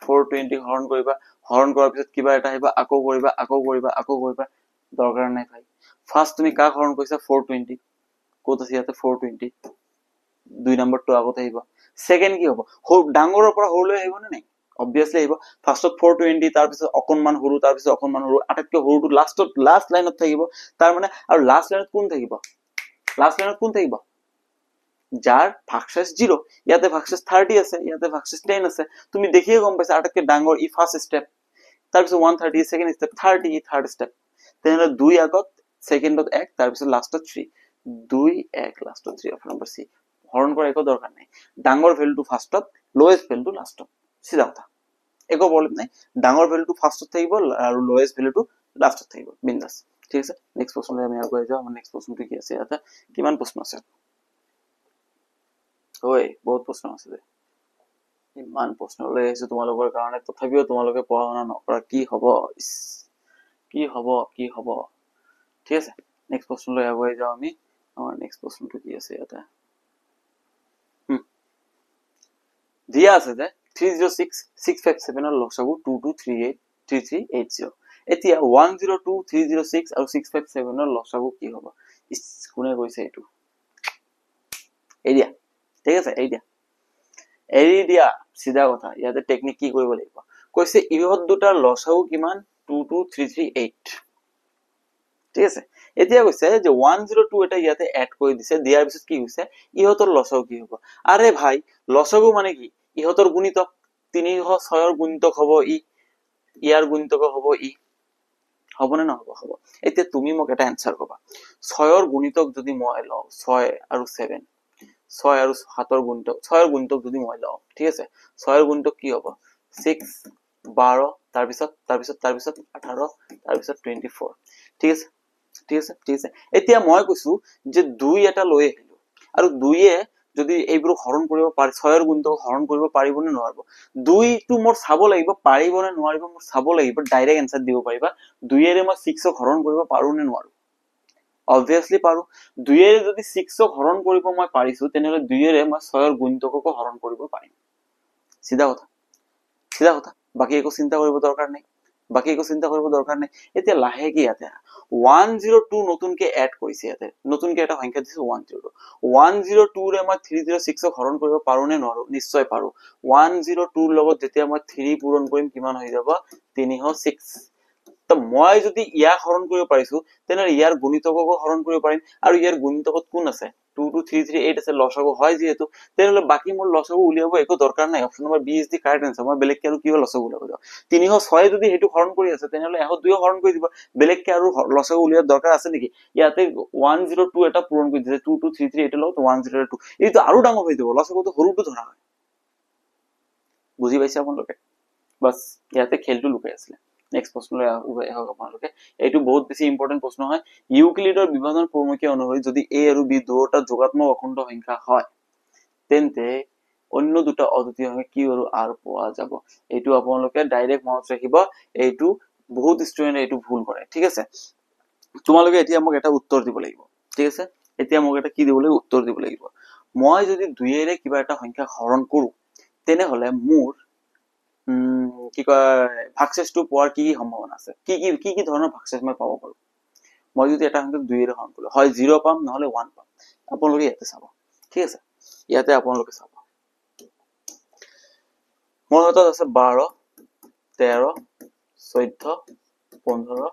420 হৰণ কৰিবা। হৰণ কৰাৰ পিছত কিবা এটা আহিবা, আকৌ কৰিবা, আকৌ কৰিবা, আকৌ কৰিবা। দৰকাৰ নাই ভাই ফাৰ্ষ্ট তুমি কাক হৰণ কৰিছা 420 ক'ত আছে ইয়াতে 420 দুই নম্বৰটো আগত আহিব সেকেন্ড কি হ'ব ডাঙৰৰ পৰা সৰুলৈ আহিব নে নাই obviously আহিব ফাৰ্ষ্টত 420 তাৰ পিছত অকনমান সৰু তাৰ পিছত অকনমান সৰু আটাইতকৈ সৰুটো লাষ্ট লাইনত থাকিব তাৰ মানে আৰু লাষ্ট লাইনত কোন থাকিব যাৰ ভাগশেষ 0 ইয়াতে ভাগশেষ 30 আছে ইয়াতে ভাগশেষ 10 আছে তুমি দেখিয়ে গম পাইছা আটাইতকৈ ডাঙৰ ই ফাৰ্ষ্ট স্টেপ তাৰ পিছত 130 সেকেন্ড স্টেপ 30 থাৰ্ড স্টেপ তেনে 2 আগত সেকেন্ডত 1 তাৰ পিছত লাষ্টত 3 2 1 লাষ্টত 3 অপচন নম্বৰ সি হৰণ কৰা একো দৰকাৰ নাই ডাঙৰ ভ্যালুটো ফাৰ্ষ্টত লোয়েষ্ট ভ্যালুটো লাষ্টত সিধা কথা একো প্ৰবলেম নাই ডাঙৰ ভ্যালুটো ফাৰ্ষ্টত থাকিব আৰু লোয়েষ্ট ভ্যালুটো লাষ্টত থাকিব বিন্দাস ঠিক আছে নেক্সট প্ৰশ্নলৈ আমি আগুৱাই যাওঁ আমাৰ নেক্সট প্ৰশ্নটো কি আছে ইয়াতে কিমান প্ৰশ্ন আছে ওই বহুত প্ৰশ্ন আছে দে ইমান প্ৰশ্ন লৈ আহিছো তোমালোকৰ কাৰণে তথাপিও তোমালোকে পঢ়া শুনা নকৰা কি হ'ব ঠিক আছে নেক্সট প্ৰশ্নলৈ আগুৱাই যাওঁ আমি আমাৰ নেক্সট প্ৰশ্নটো কি আছে ইয়াতে দিয়া আছে যে 306657 এৰ লসাগু 22383380 এতিয়া 102306 আৰু 657 এৰ লসাগু কি হ'ব কোনে কৈছে এটো এৰিয়া ঠিক আছে এৰি দিয়া সিধা কথা ইয়াতে টেকনিক কি কৰিব লাগিব কৈছে ইহত দুটাৰ লসাগু কিমান 22338 ঠিক আছে এতিয়া কৈছে যে 102 এটা ইয়াতে এড কৰি দিছে দিয়াৰ পিছত কি হৈছে ইহতৰ লসাগু কি হ'ব আৰে ভাই লসাগু মানে কি ইহতৰ গুণিতক 306 এৰ গুণিতক হ'ব ইয়াৰ গুণিতক হ'ব হ'ব না নহব হ'ব এতিয়া তুমি মোক এটা আনসার কবা 6 এর গুণিতক যদি মই লও 6 আৰু 7 6 আৰু 7 এর গুণিতক 6 এর গুণিতক যদি মই লও ঠিক আছে 6 এর গুণিতক কি হ'ব 6 12 তাৰ পিছত 18 তাৰ পিছত 24 ঠিক আছে এতিয়া মই কৈছো যে 2 এটা লৈ আহিলো আৰু 2 এ যদি এইবোৰ হৰণ কৰিব পাৰি 6 এৰ গুণিতক হৰণ কৰিব পাৰিব নে নোৱাৰিব 2 টো মোৰ চাব লাগিব পাৰিব নে নোৱাৰিব মোৰ চাব লাগিব ডাইৰেক্ট আনসাৰ দিব পাৰিবা 2 এৰে মই 6 ক হৰণ কৰিব পাৰো নে নোৱাৰো obviously পাৰো 2 এৰে যদি 6 ক হৰণ কৰিব মই পাৰিছো তেনেহলে 2 এৰে মই 6 এৰ গুণিতকক হৰণ কৰিব পাৰিম সিধা কথা বাকি একো চিন্তা কৰিব দৰকাৰ নাই এতিয়া লাহে কি ইয়াতে 102 নতুনকে এড কৰিছে ইয়াতে নতুনকে এটা সংখ্যা দিছে 102 ৰে মই 306 ক হৰণ কৰিব পাৰো নে নোৱাৰো নিশ্চয় পাৰো 102 ৰ লগত যেতিয়া মই 3 পূৰণ কৰিম কিমান হৈ যাব 306 তো মই যদি ইয়াক হৰণ কৰিব পাৰিছো তেনে ইয়াৰ গুণিতকক হৰণ কৰিব পাৰিম আৰু ইয়াৰ গুণিতকত কোন আছে 22338 আছে লসাগু হয় যেহেতু তেনে বাকি মোৰ লসাগু উলিয়াব একো দৰকাৰ নাই option number B is the correct answer মই বেলেগ আৰু কি লসাগু উলিয়াব যাও 306 যদি হেতু হৰণ কৰি আছে তেনে 102 হৰণ কৰি দিব বেলেগ আৰু লসাগু উলিয়াৰ দৰকাৰ আছে নেকি ইয়াতে 102 এটা পূৰণ কৰি দিছে 2238 এৰ লগত 102 এইটো আৰু ডাঙৰ হৈ যাব লসাগুটো সৰুটো ধৰা হয় বুজি পাইছে আপোনালোকে বাস ইয়াতে খেলটো লুকাই আছে নেক্সট প্ৰশ্নলৈ আহক আপোনালোকে এইটো বহুত বেছি ইম্পৰ্টেন্ট প্ৰশ্ন হয় ইউক্লিডৰ বিভাজন প্ৰমেয় অনুসৰি যদি a আৰু b দুটা যোগাত্মক অখণ্ড সংখ্যা হয় তেন্তে অন্য দুটা অদ্বিতীয় সংখ্যা কি আৰু r পোৱা যাব এইটো আপোনালোকে ডাইৰেক্ট মনত ৰাখিব এইটো বহুত ষ্টুডেন্টে এইটো ভুল কৰে ঠিক আছে তোমালোকে এতিয়া মোক এটা উত্তৰ দিব লাগিব ঠিক আছে এতিয়া মোক এটা কি দিব লাগিব উত্তৰ দিব লাগিব মই যদি 2 এৰে কিবা এটা সংখ্যা হৰণ কৰো তেনে হলে মোৰ কি কয় ভাগশেষটো পোৱাৰ কি সম্ভাৱনা আছে কি ধৰণৰ ভাগশেষ মই পাব পাৰো মই যদি এটা সংখ্যা 2 এৰে হৰণ কৰো হয় 0 পাম নহলে 1 পাম আপোনালোকে ইয়াতে চাব ঠিক আছে ইয়াতে আপোনালোকে চাব মোৰ হাতত আছে 12 13 14 15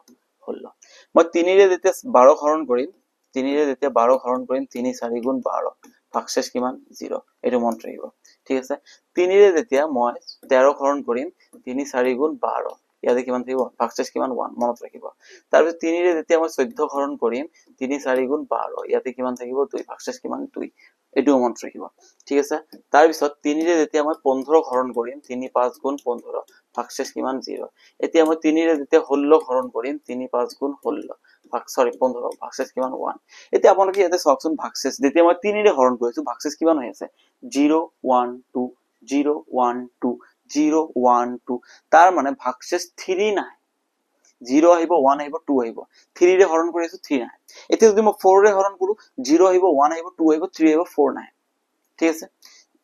16 মই 3 ৰে যেতিয়া 12 হৰণ কৰিম 3 ৰে যেতিয়া 12 হৰণ কৰিম 3 4 গুণ 12 ভাগশেষ কিমান 0 এটো মনত ৰাখিব ঠিক আছে 3 ৰে যেতিয়া মই 13 হৰণ কৰিম 3 4 গুণ 12 ইয়াতে কিমান থাকিব ভাগশেষ কিমান 1 মনত ৰাখিব তাৰ পিছত 3 ৰে যেতিয়া মই 14 হৰণ কৰিম 3 4 গুণ 12 ইয়াতে কিমান থাকিব 2 ভাগশেষ কিমান 2 এটো মনত ৰাখিব ঠিক আছে তাৰ পিছত 3 ৰে যেতিয়া মই 15 হৰণ কৰিম 3 5 গুণ 15 ভাগশেষ কিমান 0 এতিয়া মই 3 ৰে যেতিয়া 16 হৰণ কৰিম 3 5 গুণ 16 15 ভাগশেষ কিমান 1 এতিয়া আপোনালোকে ইয়াতে চাওকচোন ভাগশেষ যেতিয়া মই 3 ৰে হৰণ কৰিছো ভাগশেষ কিমান হৈ আছে 0 1 2 0 1 2 0 1 2 তাৰ মানে ভাগশেষ 3 নাই 0 আহিব 1 আহিব 2 আহিব 3 ৰে হৰণ কৰিছো 3 নাই এতিয়া যদি মই 4 ৰে হৰণ কৰো 0 আহিব 1 আহিব 2 আহিব 3 আহিব 4 নাই ঠিক আছে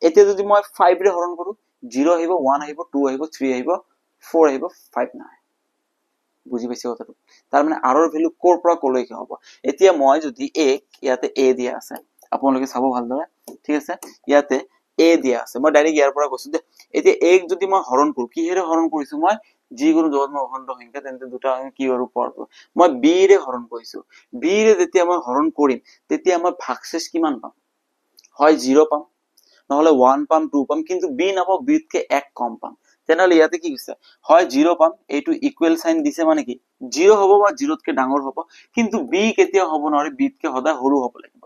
এতিয়া যদি মই 5 ৰে হৰণ কৰো 0 আহিব 1 আহিব 2 আহিব 3 আহিব 4 আহিব 5 নাই বুজি পাইছে কথাটো তাৰ মানে r ৰ ভ্যালু কৰ পৰা কলৈকে হ'ব এতিয়া মই যদি a ইয়াতে a দিয়া আছে আপোনালোকে চাব ভালদৰে ঠিক আছে ইয়াতে a দিয়া আছে মই ডাইৰেক্ট ইয়াৰ পৰা কৈছো দে এতিয়া a যদি মই হৰণ কৰো কিহেৰে হৰণ কৰিছো মই যিকোনো ধৰণৰ অখণ্ড সংখ্যা তেন্তে দুটা কি আৰু পৰব মই b ৰে হৰণ কৰিছো b ৰে যেতিয়া মই হৰণ কৰিম তেতিয়া মই ভাগশেষ কিমান পাম হয় 0 পাম নহলে 1 পাম 2 পাম কিন্তু b নাপাও b তকে 1 কম পাম তেনেহলে ইয়াতে কি হৈছে হয় 0 পাম এইটো ইকুৱেল সাইন দিছে মানে কি 0 হ'ব বা 0 তকে ডাঙৰ হ'ব কিন্তু b কেতিয়া হ'ব নোৱাৰে b তকে সদায় সৰু হ'ব লাগিব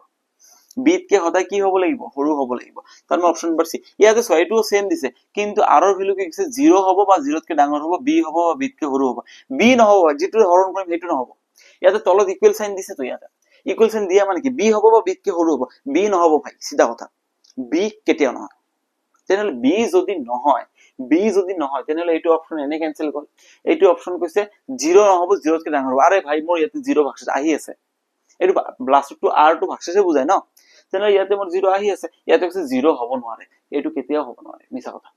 b তকে সদায় কি হ'ব লাগিব সৰু হ'ব লাগিব তাৰ মানে অপচন নম্বৰ সি ইয়াতে ছয়টো সেম দিছে কিন্তু r ৰ ভ্যালু কি দিছে 0 হ'ব বা 0 তকে ডাঙৰ হ'ব b হ'ব বা b তকে সৰু হ'ব b নহব যেটো হৰণ কৰিম হেতু নহব ইয়াতে তলত ইকুৱেল সাইন দিছে তো ইয়াতে ইকুৱেল সাইন দিয়া মানে কি b হ'ব বা b তকে সৰু হ'ব b নহব ভাই সিধা কথা b কেতিয়া নহয় তেনেহলে b যদি নহয় তেনেহলে এইটো অপচন এনে ক্যান্সেল গল এইটো অপচন কৈছে 0 নহব 0 তকে ডাঙৰ হ'ব আৰে ভাই মোৰ ইয়াতে 0 ভাগশেষ আহি আছে এইটো প্লাস টু r টু ভাগশেষে বুজায় ন তেনেহলে ইয়াতে মোৰ 0 আহি আছে ইয়াতে কৈছে 0 হ'ব নোৱাৰে এইটো কেতিয়াও হ'ব নোৱাৰে মিছা কথা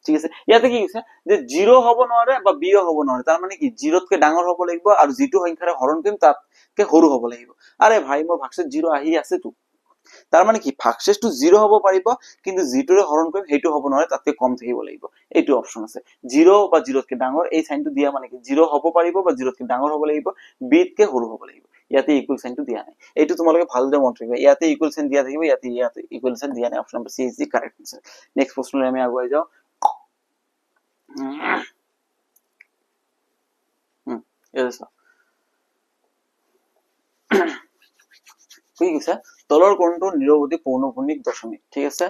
ঠিক আছে ইয়াতে কি কৈছে যে 0 হ'ব নোৱাৰে বা b হ'ব নোৱাৰে তাৰ মানে কি 0 তকে ডাঙৰ হ'ব লাগিব আৰু যেটো সংখ্যাৰে হৰণ কৰিম তাতকে সৰু হ'ব লাগিব আৰে ভাই মোৰ ভাগশেষ 0 আহি আছে তো তাৰ মানে কি ভাগশেষটো 0 হ'ব পাৰিব কিন্তু যেটোৰে হৰণ কৰিম হেতু হ'ব নোৱাৰে তাতকে কম থাকিব লাগিব এইটো অপচন আছে 0 বা 0 তকে ডাঙৰ এই সাইনটো দিয়া মানে কি 0 হ'ব পাৰিব বা 0 তকে ডাঙৰ হ'ব লাগিব b তকে সৰু হ'ব লাগিব ইয়াতে ইকুৱেল সাইনটো দিয়া নাই এইটো তোমালোকে ভালদৰে মন ৰাখিবা ইয়াতে ইকুৱেল সাইন দিয়া থাকিব ইয়াতে ইকুৱেল সাইন দিয়া নাই option number C is the correct answer next প্ৰশ্নলৈ আমি আগুৱাই যাও এসা ঠিক আছে তলৰ কোণটো নিৰৱধি পৌনঃপুনিক দশমিক ঠিক আছে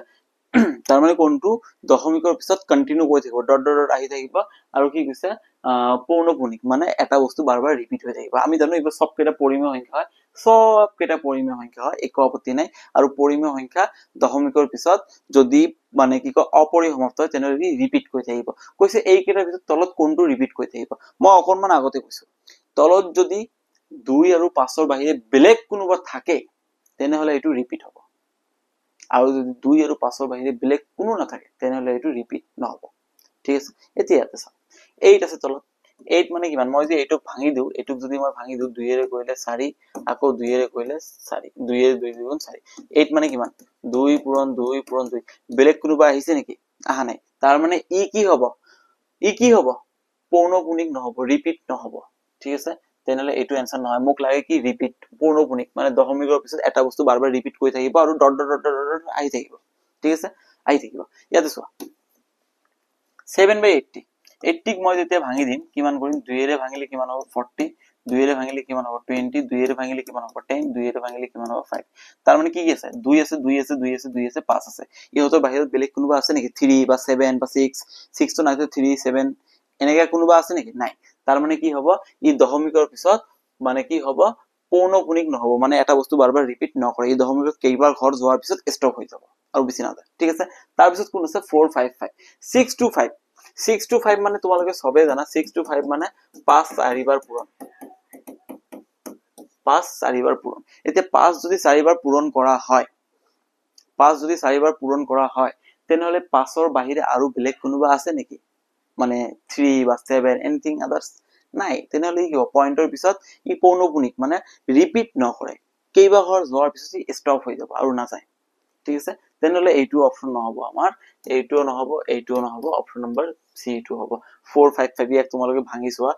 তাৰ মানে কোণটো দশমিকৰ পিছত কন্টিনিউ কৰি থাকিব ডট ডট ডট আহি থাকিব আৰু কি কৈছে পৌনঃপুনিক মানে এটা বস্তু বাৰবাৰ ৰিপিট হৈ থাকিব আমি জানো এইবোৰ সব কেটা পৰিমেয় সংখ্যা হয় সব কেটা পৰিমেয় সংখ্যা হয় একো আপত্তি নাই আৰু পৰিমেয় সংখ্যা দশমিকৰ পিছত যদি মানে কি কয় অপৰিসমাপ্ত হয় তেনেহলে ৰিপিট কৰি থাকিব কৈছে এই কেটাৰ পিছত তলত কোণটো ৰিপিট কৰি থাকিব মই অকনমান আগতে কৈছো তলত যদি 2 আৰু 5 ৰ বাহিৰে বেলেগ কোনোবা থাকে তেনেহলে এটো ৰিপিট হ'ব আৰু যদি 2 আৰু 5 ৰ বাহিৰে বেলেগ কোনো নাথাকে তেনেহলে এটো ৰিপিট নহব ঠিক আছে এতিয়া ইয়াতে চাও 8 আছে তলত 8 মানে কিমান মই যে এটো ভাঙি দিও এটুক যদি মই ভাঙি দিও 2 এৰে কৰিলে 4 আকৌ 2 এৰে কৰিলে 4 2 এৰে 2 গুণ 4 8 মানে কিমান 2 পূৰণ 2 পূৰণ 2 বেলেগ কোনোবা আহিছে নেকি আহা নাই তাৰ মানে ই কি হ'ব পৌনঃপুনিক নহব ৰিপিট নহব ঠিক আছে তেনেহলে এটো आंसर নহয় মোক লাগে কি ৰিপিট পৌনঃপুনিক মানে দশমিকৰ পিছত এটা বস্তু বাৰবাৰ ৰিপিট কৰি থাকিব আৰু ডট ডট ডট ডট আহি থাকিব ঠিক আছে আহি থাকিব ইয়াতে চোৱা 7/80 80 ক মই যেতিয়া ভাঙি দিম কিমান কৰিম 2 এৰে ভাঙিলে কিমান হ'ব 40 2 এৰে ভাঙিলে কিমান হ'ব 20 2 এৰে ভাঙিলে কিমান হ'ব 10 2 এৰে ভাঙিলে কিমান হ'ব 5 তাৰ মানে কি আছে 2 আছে 2 আছে 2 আছে 2 আছে 5 আছে ইহতৰ বাহিৰত বেলেগ কোনোবা আছে নেকি 3 বা 7 বা 6 6 তো নাই তো 3 7 এনেকা কোনোবা আছে নেকি নাই তাৰ মানে কি হ'ব ই দশমিকৰ পিছত মানে কি হ'ব পৌনঃপুনিক নহব মানে এটা বস্তু বাৰবাৰ ৰিপিট নকৰে ই দশমিকত কেইবাৰ ঘৰ যোৱাৰ পিছত ষ্টপ হৈ যাব আৰু বেছি নাযায় ঠিক আছে তাৰ পিছত কোন আছে 455 6 to 5 মানে তোমালোকে সবে জানা 6 to 5 মানে 5 চাৰিবাৰ পূৰণ 5 চাৰিবাৰ পূৰণ এতিয়া 5 যদি চাৰিবাৰ পূৰণ কৰা হয় 5 যদি চাৰিবাৰ পূৰণ কৰা হয় তেনেহলে 5 ৰ বাহিৰে আৰু বেলেগ কোনোবা আছে নেকি মানে 3 বা 7 এনিথিং আদাৰ্স নাই তেনেহলে কি হ'ব পয়েন্টৰ পিছত ই পৌনঃপুনিক মানে ৰিপিট নকৰে কেইবাৰ ঘৰ যোৱাৰ পিছত ই ষ্টপ হৈ যাব আৰু না যায় ঠিক আছে তেনেহলে এইটো অপচন নহব আমাৰ এইটো নহব অপচন নম্বৰ সি টু হ'ব 455 ইয়াক তোমালোকে ভাঙি চোৱা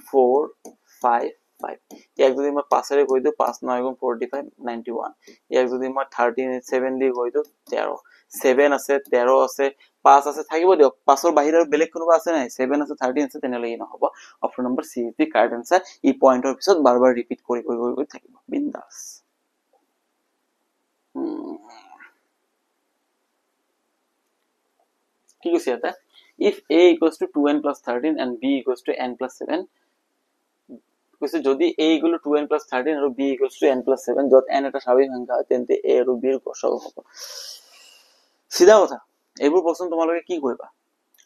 455 ইয়াক যদি মই 5 এৰে কৈ দিও 5 9 গুণ 45 91 ইয়াক যদি মই 37 দি কৈ দিও 13 7 আছে 13 আছে 5 আছে থাকিব দিয়ক 5 ৰ বাহিৰে বেলেগ কোনোবা আছে নাই 7 আছে 13 আছে তেনেহলে ই নহব option number C is the correct answer ই পয়েন্টৰ পিছত বাৰবাৰ ৰিপিট কৰি থাকিব বিন্দাস কি কৈছে এটা if a equals to 2n plus 13 and b equals to n plus 7 কৈছে যদি a equal to 2n plus 13 আৰু b equals to n plus 7 যত n এটা স্বাভাৱিক সংখ্যা তেন্তে a আৰু b ৰ গসাগু হ'ব সিধা কথা এইবোৰ প্ৰশ্ন তোমালোকে কি কৰিবা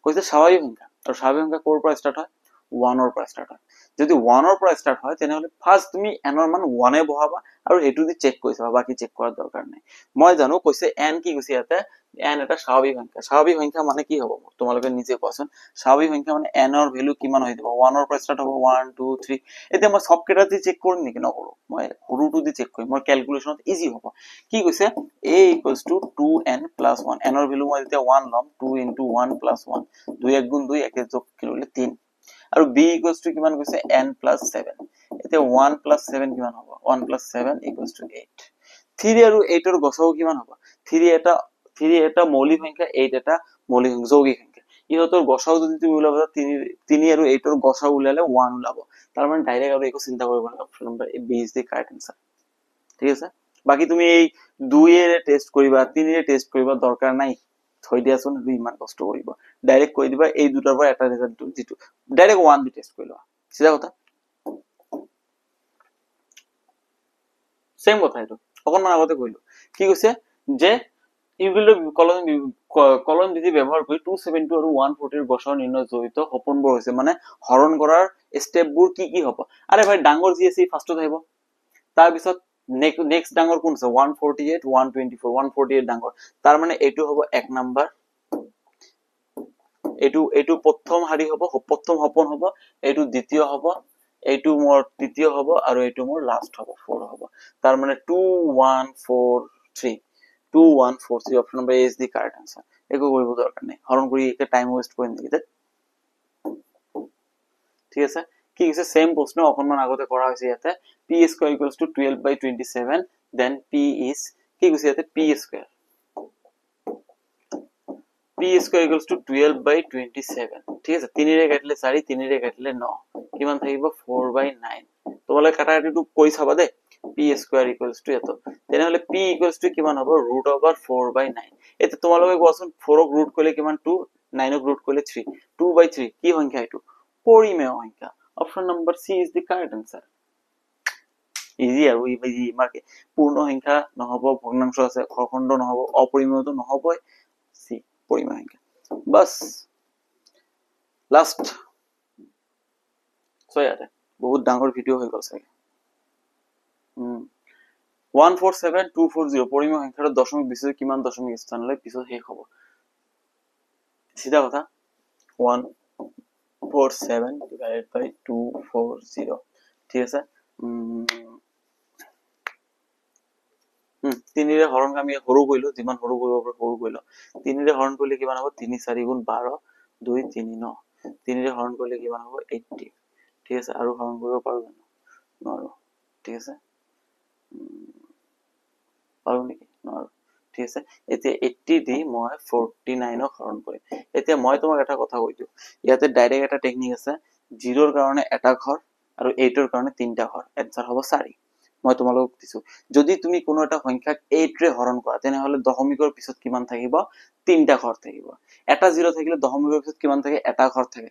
কৈছে স্বাভাৱিক সংখ্যা আৰু স্বাভাৱিক সংখ্যা কোৰ পৰা স্টাৰ্ট হয় 1 ৰ পৰা স্টাৰ্ট হয় যদি 1 ৰ পৰা স্টাৰ্ট হয় তেনেহলে ফাৰ্স্ট তুমি n ৰ মান 1 এ বহাবা আৰু হেতু দি চেক কৰি চাবা বাকি চেক কৰাৰ দৰকাৰ নাই মই জানো কৈছে n কি কৈছে ইয়াতে n এটা স্বাভাৱিক সংখ্যা মানে কি হ'ব তোমালোকে নিজে কোৱাচোন স্বাভাৱিক সংখ্যা মানে n ৰ ভ্যালু কিমান হৈ যাব 1 ৰ পৰা ষ্টাৰ্ট হ'ব 1 2 3 এতিয়া মই সব কেইটা দি চেক কৰিম নেকি নকৰো মই সৰুটো দি চেক কৰিম মোৰ ক্যালকুলেশনত ইজি হ'ব কি কৈছে a = 2n + 1 n ৰ ভ্যালু মই যেতিয়া 1 লম 2 * 1 + 1 2 1 গুণ 2 1 যোগ কৰিলে 3 আৰু b = কিমান কৈছে n + 7 এতিয়া 1 + 7 কিমান হ'ব 1 + 7 = 8 3 আৰু 8 ৰ গসাগু কিমান হ'ব 3 এটা মৌলিক সংখ্যা 8 এটা মৌলিক যৌগিক সংখ্যা ইহঁতৰ গসাগু যদি তুমি উলাব 3 আৰু 8 ৰ গসাগু উলালে 1 উলাব তাৰ মানে ডাইৰেক্ট আৰু একো চিন্তা কৰিব নালাগে option number B is the correct answer ঠিক আছে বাকি তুমি এই 2 এৰ টেস্ট কৰিবা 3 এৰ টেস্ট কৰিবা দৰকাৰ নাই থৈ দিয়াচোন দুই ইমান কষ্ট কৰিব ডাইৰেক্ট কৈ দিবা এই দুটাৰ পৰা এটা ৰিজাল্ট দিটো ডাইৰেক্ট 1 দি টেস্ট কৰি লোৱা সিধা কথা সেম কথা এটো অকনমান আগতে কইলো কি কৈছে যে ইউগুলো কলন বিধি ব্যবহার কৰি 272 আৰু 140 এৰ গসাগু নিৰ্ণয় জড়িত সপনবোৰ হৈছে মানে হৰণ কৰাৰ স্টেপবোৰ কি হ'ব আৰে ভাই ডাঙৰ জি আছে ফাৰ্স্টত আহিব তাৰ পিছত নেক্সট ডাঙৰ কোন আছে 148 124 148 ডাঙৰ তাৰ মানে এটো হ'ব এক নাম্বাৰ এটো প্ৰথম হাৰি হ'ব প্ৰথম সপন হ'ব এটো দ্বিতীয় হ'ব এটো মোৰ তৃতীয় হ'ব আৰু এটো মোৰ লাস্ট হ'ব 4 হ'ব তাৰ মানে 2143 2143 option number A is the correct answer একো কৰিব দৰকাৰ নাই হৰণ কৰি এটা টাইম ওয়েস্ট কৰিম নেকি ঠিক আছে কি হৈছে সেম প্ৰশ্ন অকনমান আগতে কৰা হৈছে ইয়াতে p² = 12/27 then p is কি কৈছে ইয়াতে p² = 12/27 ঠিক আছে 3 ৰে কাটিলে 4 3 ৰে কাটিলে 9 কিমান থাকিব 4/9 তোমালোকে কাটাকাটিটো কৰি চাবা দে p² = এত তেনেহলে p = কিমান হ'ব √4/9 এতে তোমালোকে কোৱাচোন 4 ক ৰুট কৰিলে কিমান 2 9 ক ৰুট কৰিলে 3 2/3 কি সংখ্যা এটো পৰিমেয় সংখ্যা option number C is the correct answer easy আৰু ইজি মাৰ্কে পূৰ্ণ সংখ্যা নহব ভগ্নাংশ আছে খণ্ড নহব অপৰিমেয়টো নহবই সি পৰিমেয় সংখ্যা বাস লাস্ট সয়াতে বহুত ডাঙৰ ভিডিও হৈ গল চাগে 147240 পৰিমেয় সংখ্যাৰ দশমিক বিশেষ কিমান দশমিক স্থানলৈ পিছত শেষ হ'ব সিধা কথা 147 divided by 240 ঠিক আছে 3 ৰে হৰণ আমি হৰু কইলো যিমান হৰু কৰিব পাৰো হৰু কইলো 3 ৰে হৰণ কৰিলে কিমান হ'ব 3 4 গুণ 12 2 3 9 3 ৰে হৰণ কৰিলে কিমান হ'ব 80 ঠিক আছে আৰু হৰণ কৰিব পাৰো জানো নোৱাৰো ঠিক আছে পাৰো নেকি নোৱাৰো ঠিক আছে এতিয়া 80 দি মই 49 ক হৰণ কৰিম এতিয়া মই তোমাক এটা কথা কৈ দিও ইয়াতে ডাইৰেক্ট এটা টেকনিক আছে 0 ৰ কাৰণে এটা ঘৰ আৰু 8 ৰ কাৰণে তিনটা ঘৰ आंसर হ'ব 4 মই তোমালোকক দিছো যদি তুমি কোনো এটা সংখ্যাক 8 ৰে হৰণ কৰা তেনেহলে দশমিকৰ পিছত কিমান থাকিব তিনটা ঘৰ থাকিব এটা 0 থাকিলে দশমিকৰ পিছত কিমান থাকে এটা ঘৰ থাকে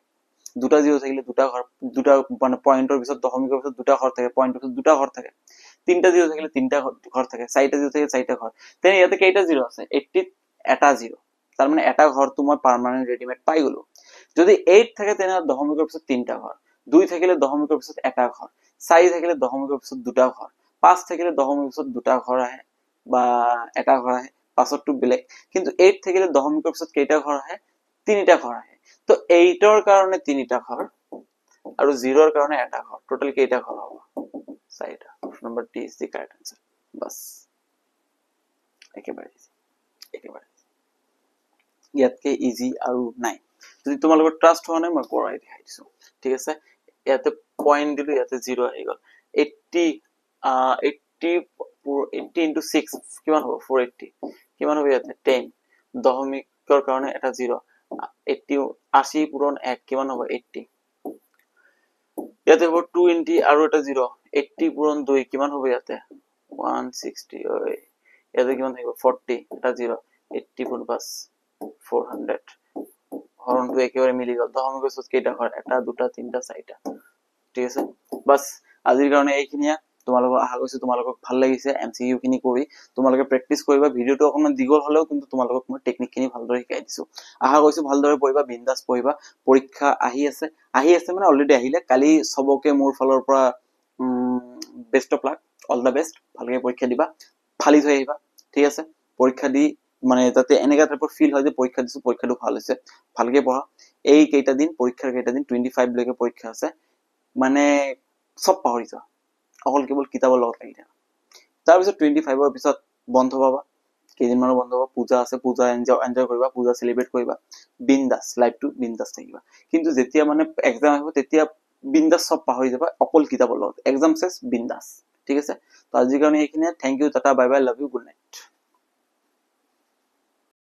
দুটা 0 থাকিলে দুটা ঘৰ দুটা মানে পয়েন্টৰ পিছত দশমিকৰ পিছত দুটা ঘৰ থাকে পয়েন্টৰ পিছত দুটা ঘৰ থাকে তিনটা 0 থাকিলে তিনটা ঘৰ থাকে চাৰিটা 0 থাকিলে চাৰিটা ঘৰ তেনে ইয়াতে কেইটা 0 আছে 80 এটা 0 তাৰ মানে এটা ঘৰ তোমাৰ পাৰ্মানেন্ট ৰেডিমেড পাই গলো যদি 8 থাকে তেনে দশমিকৰ পিছত তিনটা ঘৰ 2 থাকিলে দশমিকৰ পিছত এটা ঘৰ 4 থাকিলে দশমিকৰ পিছত দুটা ঘৰ 5 থাকিলে দশমিকৰ পিছত দুটা ঘৰ আহে বা এটা ঘৰ আহে পাছতটো বেলেগ কিন্তু 8 থাকিলে দশমিকৰ পিছত কেইটা ঘৰ আহে তিনিটা ঘৰ আহে তো 8 ৰ কাৰণে তিনিটা ঘৰ আৰু 0 ৰ কাৰণে এটা ঘৰ টোটাল কেইটা ঘৰ হ'ব চাৰিটা option number D is the correct answer বাস একেবাৰে ইয়াতকে ইজি আৰু নাই যদি তোমালোকৰ ট্ৰাষ্ট হোৱা নাই মই কৰাই দেখাই দিছো ঠিক আছে ইয়াতে পয়েন্ট দিলো ইয়াতে 0 আহি গল 80 into 6 কিমান হ'ব 480 কিমান হ'ব ইয়াতে 10 দশমিকৰ কাৰণে এটা 0 80 পূৰণ 1 কিমান হ'ব 80 ইয়াতে হ'ব 20 আৰু এটা 0 80 পূৰণ 2 কিমান হ'ব ইয়াতে 160 ইয়াতে কিমান থাকিব 40 এটা 0 80 পূৰণ 5 400 হৰণটো একেবাৰে মিলি গল দশমিকৰ পিছত কেইটা ঘৰ এটা দুটা তিনটা চাৰিটা ঠিক আছে বাস আজিৰ কাৰণে এইখিনিয়া তোমালোকক আশা কৰিছো তোমালোকক ভাল লাগিছে এমসিকিউ খিনি কৰি তোমালোকে প্ৰেক্টিস কৰিবা ভিডিওটো অকমান দিগল হলেও কিন্তু তোমালোকক মই টেকনিক খিনি ভালদৰে শিকাই দিছো আশা কৰিছো ভালদৰে পঢ়িবা বিন্দাস পঢ়িবা পৰীক্ষা আহি আছে মানে অলৰেডি আহিলে কালি সবকে মোৰ ফালৰ পৰা best of luck all the best ভালকে পৰীক্ষা দিবা ফালি থৈ আহিবা ঠিক আছে পৰীক্ষা দি মানে যাতে এনেকা টাইপৰ ফিল হয় যে পৰীক্ষা দিছো পৰীক্ষাটো ভাল হৈছে ভালকে পঢ়া এই কেইটা দিন পৰীক্ষাৰ কেইটা দিন 25 লৈকে পৰীক্ষা আছে মানে চব পাহৰি যোৱা অকল কেৱল কিতাপৰ লগত লাগি থাকা তাৰপিছত 25ৰ পিছত বন্ধ পাবা কেইদিনমানৰ বন্ধ পাবা পূজা আছে পূজা এনজয় কৰিবা পূজা চেলিব্ৰেট কৰিবা বিন্দাস লাইফটো বিন্দাস থাকিবা কিন্তু যেতিয়া মানে এক্সাম আহিব তেতিয়া বিন্দাস সব পাহৰি যাবা অকল কিতাপৰ লগত এক্সাম চেছ বিন্দাস ঠিক আছে তো আজিৰ কাৰণে এইখিনিয়ে থ্যাংক ইউ টাটা bye bye love you good night